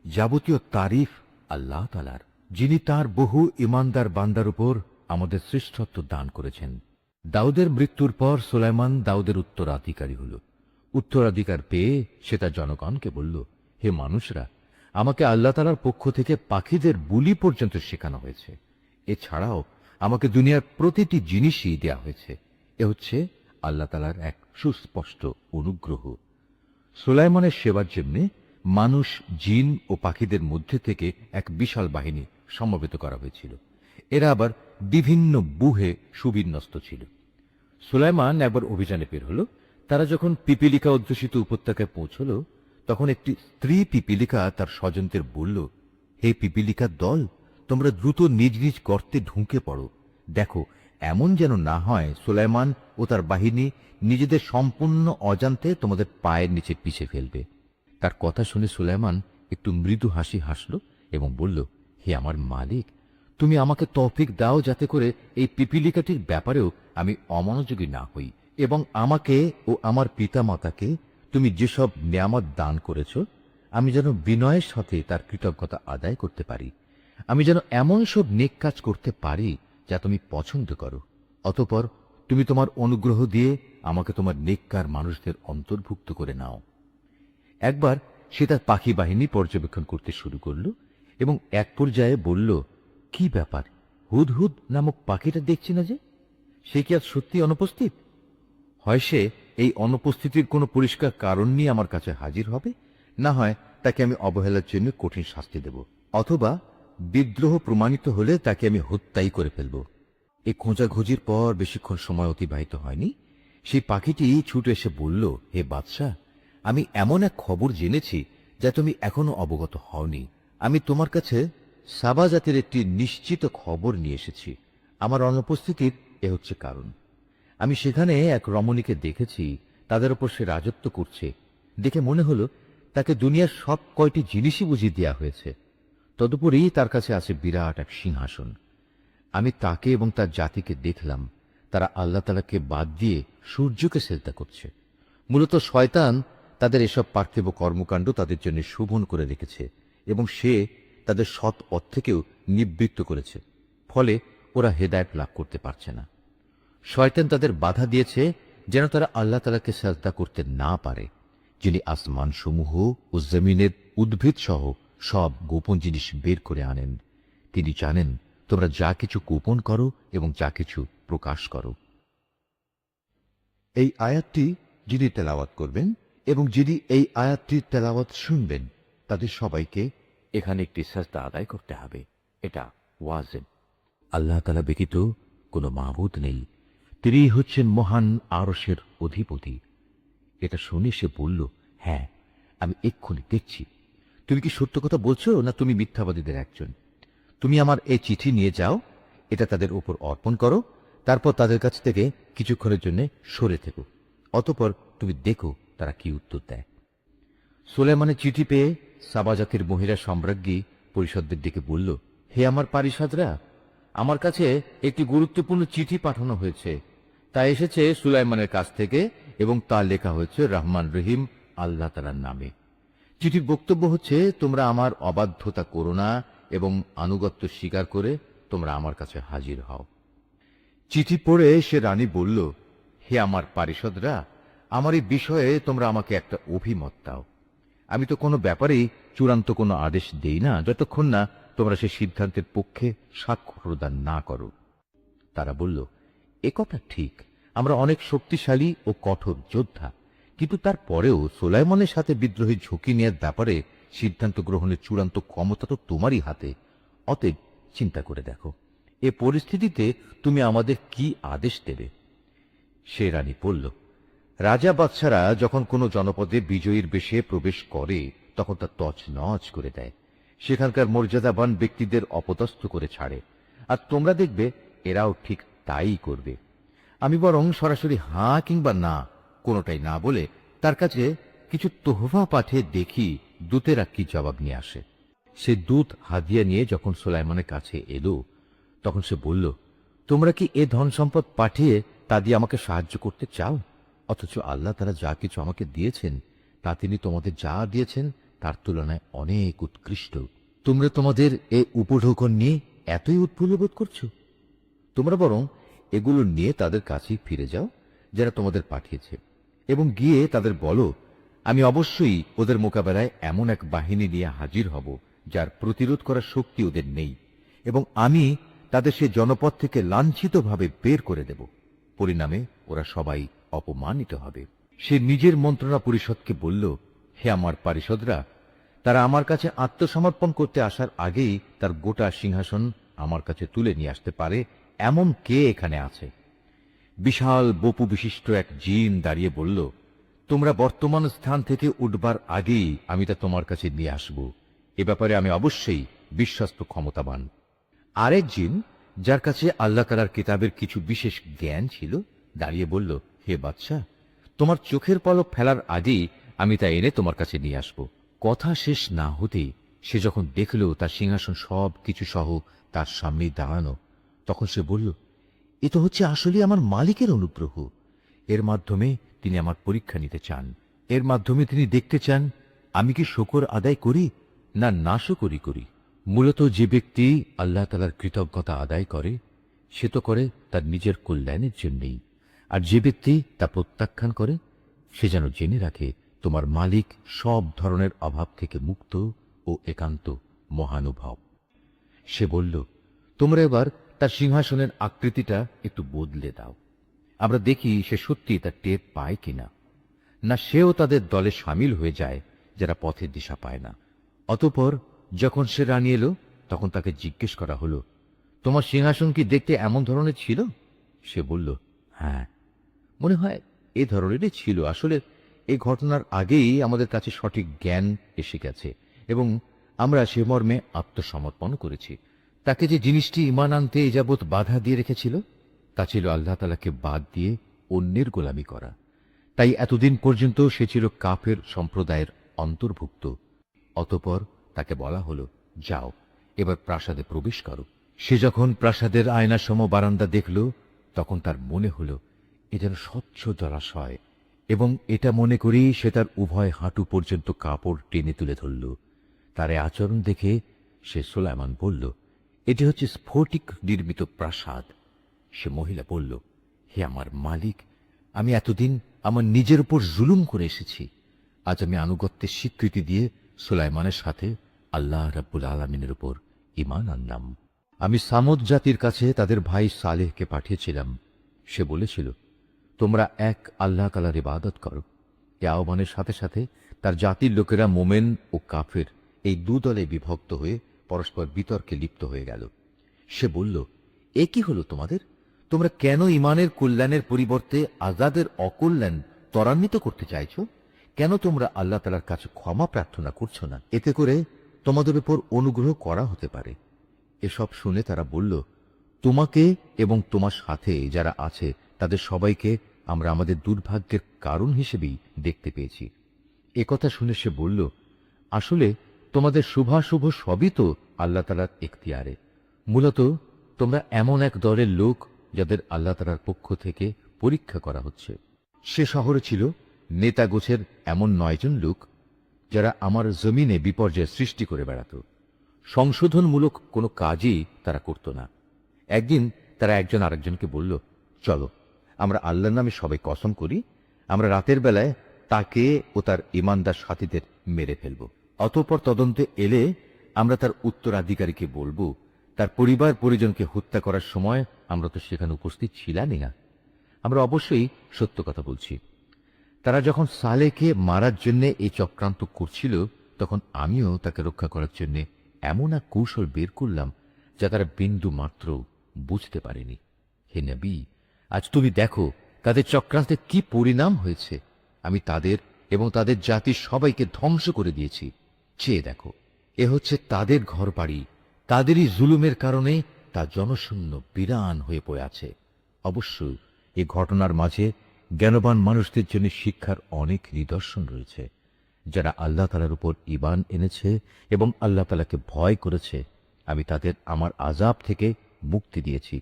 যাবতীয় তারিফ আল্লাহ তাআলার, যিনি তার বহু ইমানদার বান্দার উপর আমাদের শ্রেষ্ঠত্ব দান করেছেন। দাউদের মৃত্যুর পর সুলাইমান দাউদের উত্তরাধিকারী হল। উত্তরাধিকার পেয়ে সে তার জনগণকে বলল, হে মানুষরা, আমাকে আল্লাহ তাআলার পক্ষ থেকে পাখিদের বুলি পর্যন্ত শেখানো হয়েছে। এছাড়াও আমাকে দুনিয়ার প্রতিটি জিনিসই দেয়া হয়েছে। এ হচ্ছে আল্লাহ তাআলার এক সুস্পষ্ট অনুগ্রহ। সুলাইমানের সেবার জন্য মানুষ, জিন ও পাখিদের মধ্যে থেকে এক বিশাল বাহিনী সমবেত করা হয়েছিল। এরা আবার বিভিন্ন বুহে সুবিন্যস্ত ছিল। সুলাইমান একবার অভিযানে বের হল। তারা যখন পিপিলিকা অধ্যুষিত উপত্যকায় পৌঁছল, তখন একটি স্ত্রী পিপিলিকা তার স্বজনদের বলল, হে পিপিলিকার দল, তোমরা দ্রুত নিজ নিজ গর্তে ঢুকে পড়ো। দেখো, এমন যেন না হয় সুলাইমান ও তার বাহিনী নিজেদের সম্পূর্ণ অজান্তে তোমাদের পায়ের নিচে পিষে ফেলবে। তার কথা শুনে সুলাইমান একটু মৃদু হাসি হাসল এবং বলল, হে আমার মালিক, তুমি আমাকে তৌফিক দাও যাতে করে এই পিপিলিকাটির ব্যাপারেও আমি অমনোযোগী না হই, এবং আমাকে ও আমার পিতামাতাকে তুমি যেসব নিয়ামত দান করেছ, আমি যেন বিনয়ের সাথে তার কৃতজ্ঞতা আদায় করতে পারি। আমি যেন এমন সব নেক কাজ করতে পারি যা তুমি পছন্দ করো। অতঃপর তুমি তোমার অনুগ্রহ দিয়ে আমাকে তোমার নেককার মানুষদের অন্তর্ভুক্ত করে নাও। একবার সে তার পাখি বাহিনী পর্যবেক্ষণ করতে শুরু করল এবং এক পর্যায়ে বলল, কি ব্যাপার, হুদহুদ নামক পাখিটা দেখছি না যে? সে কি আজ সত্যি অনুপস্থিত? হয় সে এই অনুপস্থিতির কোনো পরিষ্কার কারণ নিয়ে আমার কাছে হাজির হবে, না হয় তাকে আমি অবহেলার জন্য কঠিন শাস্তি দেব, অথবা বিদ্রোহ প্রমাণিত হলে তাকে আমি হত্যাই করে ফেলব। এই খোঁজাখুঁজির পর বেশিক্ষণ সময় অতিবাহিত হয়নি। সেই পাখিটি ছুটে এসে বলল, হে বাদশাহ, আমি এমন এক খবর জেনেছি যা তুমি এখনো অবগত হওনি। আমি তোমার কাছে সাবা জাতির একটি নিশ্চিত খবর নিয়ে এসেছি। আমার অনুপস্থিতির এ হচ্ছে কারণ। আমি সেখানে এক রমণীকে দেখেছি, তাদের উপর সে রাজত্ব করছে। দেখে মনে হলো তাকে দুনিয়ার সব কয়টি জিনিসই বুঝিয়ে দেওয়া হয়েছে। তদুপরি তার কাছে আছে বিরাট এক সিংহাসন। আমি তাকে এবং তার জাতিকে দেখলাম, তারা আল্লাহ তাআলাকে বাদ দিয়ে সূর্যকে সেজদা করছে। মূলত শয়তান তাদের এসব পার্থিব কর্মকাণ্ড তাদের জন্য শোভন করে রেখেছে এবং সে তাদের সৎ পথ থেকেও নিবৃত্ত করেছে। ফলে ওরা হেদায়েত লাভ করতে পারছে না। শয়তান তাদের বাধা দিয়েছে যেন তারা আল্লাহ তাআলাকে সাজদা করতে না পারে, যিনি আসমান সমূহ ও জমিনের উদ্ভিদ সহ সব গোপন জিনিস বের করে আনেন। তিনি জানেন তোমরা যা কিছু গোপন করো এবং যা কিছু প্রকাশ করো। এই আয়াতটি যিনি তেলাওয়াত করবেন এবং যিনি এই আয়াতটির তেলাওয়াত শুনবেন, তাদের সবাইকে এখানে একটি সাজদা আদায় করতে হবে। এটা ওয়াজিব। আল্লাহ তাআলা ব্যতীত কোনো মাবুদ নেই। তিনি হচ্ছেন মহান আরশের অধিপতি। এটা শুনে সে বলল, হ্যাঁ, আমি এক্ষুনি দেখছি। তুমি কি সত্য কথা বলছো, না তুমি মিথ্যাবাদীদের একজন? তুমি আমার এই চিঠি নিয়ে যাও, এটা তাদের উপর অর্পণ করো, তারপর তাদের কাছ থেকে কিছুক্ষণের জন্য সরে থেকো। অতঃপর তুমি দেখো তারা কি উত্তর দেয়। সুলাইমানের চিঠি পেয়ে সাবা জাতির মহিলা সম্রাজ্ঞী পরিষদদের ডেকে বলল, হে আমার পারিষদরা, আমার কাছে একটি গুরুত্বপূর্ণ চিঠি পাঠানো হয়েছে। তা এসেছে সুলাইমানের কাছ থেকে এবং তা লেখা হয়েছে রহমান রহিম আল্লাহ তাআলার নামে। চিঠির বক্তব্য হচ্ছে, তোমরা আমার অবাধ্যতা করো না এবং আনুগত্য স্বীকার করে তোমরা আমার কাছে হাজির হও। চিঠি পড়ে সে রানী বলল, হে আমার পারিষদরা, আমার এই বিষয়ে তোমরা আমাকে একটা অভিমত দাও। আমি তো কোনো ব্যাপারেই চূড়ান্ত কোনো আদেশ দেই না যতক্ষণ না তোমরা সে সিদ্ধান্তের পক্ষে সাক্ষ্য প্রদান না করো। তারা বলল, এ কথা ঠিক, আমরা অনেক শক্তিশালী ও কঠোর যোদ্ধা, কিন্তু তারপরেও সোলাইমানের সাথে বিদ্রোহী ঝুঁকি নেওয়ার ব্যাপারে সিদ্ধান্ত গ্রহণের চূড়ান্ত ক্ষমতা তো তোমারই হাতে। অতএব চিন্তা করে দেখো, এ পরিস্থিতিতে তুমি আমাদের কি আদেশ দেবে? সে রানী বলল, রাজা বাদশারা যখন কোনো জনপদে বিজয়ীর বেশে প্রবেশ করে তখন তা তছনছ করে দেয়, সেখানকার মর্যাদাবান ব্যক্তিদের অপদস্থ করে ছাড়ে, আর তোমরা দেখবে এরাও ঠিক তাই করবে। আমি বরং সরাসরি হাঁ কিংবা না কোনোটাই না বলে তার কাছে কিছু তোহফা পাঠিয়ে দেখি দূতেরা কি জবাব নিয়ে আসে। সে দূত হাদিয়া নিয়ে যখন সুলাইমানের কাছে এলো তখন সে বলল, তোমরা কি এ ধন সম্পদ পাঠিয়ে তা দিয়ে আমাকে সাহায্য করতে চাও? অথচ আল্লাহ তাআলা যা কিছু আমাকে দিয়েছেন তা তিনি তোমাদের যা দিয়েছেন তার তুলনায় অনেক উৎকৃষ্ট। তোমরা তোমাদের এ উপঢৌকন নিয়ে এতই উৎফুল্ল বোধ করছো? তোমরা বরং এগুলো নিয়ে তাদের কাছেই ফিরে যাও যারা তোমাদের পাঠিয়েছে, এবং গিয়ে তাদের বলো, আমি অবশ্যই ওদের মোকাবেলায় এমন এক বাহিনী নিয়ে হাজির হব যার প্রতিরোধ করার শক্তি ওদের নেই, এবং আমি তাদের সে জনপদ থেকে লাঞ্ছিতভাবে বের করে দেব। পরিণামে ওরা সবাই অপমানিত হবে। সে নিজের মন্ত্রণা পরিষদকে বলল, হে আমার পারিষদরা, তারা আমার কাছে আত্মসমর্পণ করতে আসার আগেই তার গোটা সিংহাসন আমার কাছে তুলে নিয়ে আসতে পারে এমন কে এখানে আছে? বিশাল বপু বিশিষ্ট এক জিন দাঁড়িয়ে বলল, তোমরা বর্তমান স্থান থেকে উঠবার আগেই আমি তা তোমার কাছে নিয়ে আসব। এ ব্যাপারে আমি অবশ্যই বিশ্বস্ত ক্ষমতাবান। আরেক জিন, যার কাছে আল্লাহ তাআলার কিতাবের কিছু বিশেষ জ্ঞান ছিল, দাঁড়িয়ে বলল, হে বাদশাহ, তোমার চোখের পলক ফেলার আগেই আমি তা এনে তোমার কাছে নিয়ে আসব। কথা শেষ না হতেই সে যখন দেখল তার সিংহাসন সব কিছু সহ তার সামনেই দাঁড়ানো, তখন সে বলল, এ তো হচ্ছে আসলে আমার মালিকের অনুগ্রহ। এর মাধ্যমে তিনি আমার পরীক্ষা নিতে চান। এর মাধ্যমে তিনি দেখতে চান আমি কি শুকর আদায় করি না নাশকরি করি। মূলত যে ব্যক্তি আল্লাহ তাআলার কৃতজ্ঞতা আদায় করে সে তো করে তার নিজের কল্যাণের জন্যই, আর যে ব্যক্তি তা প্রত্যাখ্যান করে সে যেন জেনে রাখে তোমার মালিক সব ধরনের অভাব থেকে মুক্ত ও একান্ত মহানুভব। সে বলল, তোমরা এবার তার সিংহাসনের আকৃতিটা একটু বদলে দাও, আমরা দেখি সে সত্যি তার টের পায় কিনা, না সেও তাদের দলে সামিল হয়ে যায় যারা পথের দিশা পায় না। অতঃপর যখন সে রানী এলো তখন তাকে জিজ্ঞেস করা হলো, তোমার সিংহাসন কি দেখতে এমন ধরনের ছিল? সে বলল, হ্যাঁ, মনে হয় এ ধরনেরই ছিল। আসলে এই ঘটনার আগেই আমাদের কাছে সঠিক জ্ঞান এসে গেছে এবং আমরা সে মর্মে আত্মসমর্পণ করেছি। তাকে যে জিনিসটি ঈমান আনতে এ যাবৎ বাধা দিয়ে রেখেছিল তা ছিল আল্লাহ তাআলাকে বাদ দিয়ে অন্যের গোলামি করা। তাই এতদিন পর্যন্ত সে ছিল কাফের সম্প্রদায়ের অন্তর্ভুক্ত। অতঃপর তাকে বলা হলো, যাও এবার প্রাসাদে প্রবেশ করো। সে যখন প্রাসাদের আয়নাসম বারান্দা দেখল তখন তার মনে হলো এ যেন স্বচ্ছ জলাশয়, এবং এটা মনে করেই সে তার উভয় হাঁটু পর্যন্ত কাপড় টেনে তুলে ধরল। তার এ আচরণ দেখে সে সুলাইমান বলল, এটি হচ্ছে স্ফটিক নির্মিত প্রাসাদ। সে মহিলা বলল, হে আমার মালিক, আমি এতদিন আমার নিজের উপর জুলুম করে এসেছি। আজ আমি আনুগত্যের স্বীকৃতি দিয়ে সুলাইমানের সাথে আল্লাহ রাব্বুল আলামিনের উপর ঈমান আনলাম। আমি সামুদ জাতির কাছে তাদের ভাই সালেহকে পাঠিয়েছিলাম। সে বলেছিল, তোমরা এক আল্লাহ তাআলার ইবাদত করো। এ আহ্বানের সাথে সাথে তার জাতির লোকেরা মোমেন ও কাফের এই দুদলে বিভক্ত হয়ে পরস্পর বিতর্কে লিপ্ত হয়ে গেল। সে বলল, এ কি হলো তোমাদের? তোমরা কেন ঈমানের কল্যাণের পরিবর্তে আযাদের অকল্যাণ ত্বরান্বিত করতে চাইছো? কেন তোমরা আল্লাহ তাআলার কাছে ক্ষমা প্রার্থনা করছো না? এতে করে তোমাদের উপর অনুগ্রহ করা হতে পারে। এসব শুনে তারা বলল, তোমাকে এবং তোমার সাথে যারা আছে তাদের সবাইকে আমরা আমাদের দুর্ভাগ্যের কারণ হিসেবেই দেখতে পেয়েছি। একথা শুনে সে বলল, আসলে তোমাদের শুভাশুভ সবই তো আল্লাহ তাআলার এখতিয়ারে। মূলত তোমরা এমন এক দলের লোক যাদের আল্লাহ তাআলার পক্ষ থেকে পরীক্ষা করা হচ্ছে। সে শহরে ছিল নেতা গোছের এমন 9 জন লোক যারা আমার জমিনে বিপর্যয় সৃষ্টি করে বেড়াত। সংশোধনমূলক কোনো কাজই তারা করত না। একদিন তারা একজন আরেকজনকে বলল, চলো আমরা আল্লাহর নামে সবাই কসম করি, আমরা রাতের বেলায় তাকে ও তার ঈমানদার সাথীদের মেরে ফেলব। অতঃপর তদন্তে এলে আমরা তার উত্তরাধিকারীকে বলবো, তার পরিবার পরিজনকে হত্যা করার সময় আমরা তো সেখানে উপস্থিত ছিলামই না। আমরা অবশ্যই সত্য কথা বলছি। তারা যখন সালেহকে মারার জন্য এই চক্রান্ত করছিল, তখন আমিও তাকে রক্ষা করার জন্য এমন এক কৌশল বের করলাম যা তারা বিন্দু মাত্র বুঝতে পারেনি। হে নবী, আজ তুমি দেখো তাদের চক্রান্তের কি পরিণাম হয়েছে। আমি তাদের এবং তাদের জাতির সবাইকে ধ্বংস করে দিয়েছি। চেয়ে দেখো, এ হচ্ছে তাদের ঘর বাড়ি, তাদেরই জুলুমের কারণে তা জনশূন্য বিরান হয়ে পড়ে আছে। অবশ্য এই ঘটনার মাঝে জ্ঞানবান মানুষদের জন্য শিক্ষার অনেক নিদর্শন রয়েছে। যারা আল্লাহ তাআলার উপর ঈমান এনেছে এবং আল্লাহ তাআলাকে ভয় করেছে, আমি তাদের আমার আযাব থেকে মুক্তি দিয়েছি।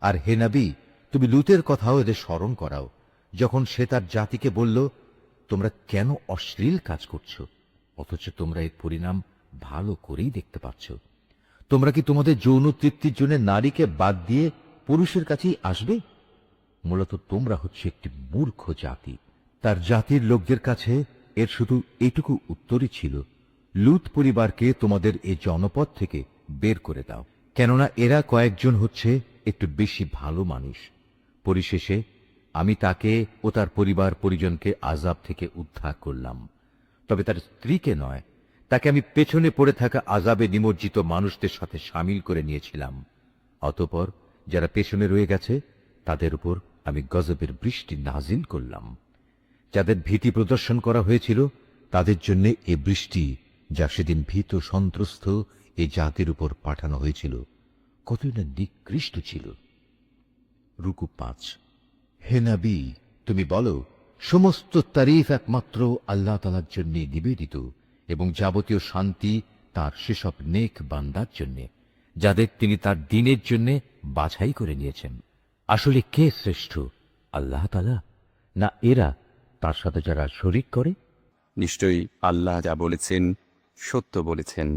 আর হে নবী, তুমি লূতের কথাও এদের স্মরণ করাও, যখন সে তার জাতিকে বলল, তোমরা কেন অশ্লীল কাজ করছো, অথচ তোমরা এর পরিণাম ভালো করেই দেখতে পাচ্ছ। তোমরা কি তোমাদের যৌন তৃপ্তির জন্য নারীকে বাদ দিয়ে পুরুষের কাছেই আসবে? মূলত তোমরা হচ্ছে একটি মূর্খ জাতি। তার জাতির লোকদের কাছে এর শুধু এটুকু উত্তরই ছিল, লূত পরিবারকে তোমাদের এই জনপদ থেকে বের করে দাও, কেননা এরা কয়েকজন হচ্ছে একটু বেশি ভালো মানুষ। পরিশেষে আমি তাকে ও তার পরিবার পরিজনকে আযাব থেকে উদ্ধার করলাম, তবে তার স্ত্রীকে নয়। তাকে আমি পেছনে পড়ে থাকা আযাবে নিমজ্জিত মানুষদের সাথে সামিল করে নিয়েছিলাম। অতঃপর যারা পেছনে রয়ে গেছে তাদের উপর আমি গজবের বৃষ্টি নাজিল করলাম। যাদের ভীতি প্রদর্শন করা হয়েছিল তাদের জন্য এ বৃষ্টি, যা সেদিন ভীত সন্ত্রস্ত এই জাতির উপর পাঠানো হয়েছিল, কতই না নিকৃষ্ট ছিল। রুকু 5। হে নবী, তুমি বলো, সমস্ত তারিফ একমাত্র আল্লাহ তাআলার জন্য নিবেদিত এবং যাবতীয় শান্তি তার সেসব নেক বান্দার জন্য, যাদের তিনি তার দ্বীনের জন্য বাছাই করে নিয়েছেন। আসলে কে শ্রেষ্ঠ, আল্লাহ তাআলা না এরা তার সাথে যারা শরীক করে? নিশ্চয়ই আল্লাহ যা বলেছেন সত্য বলেছেন।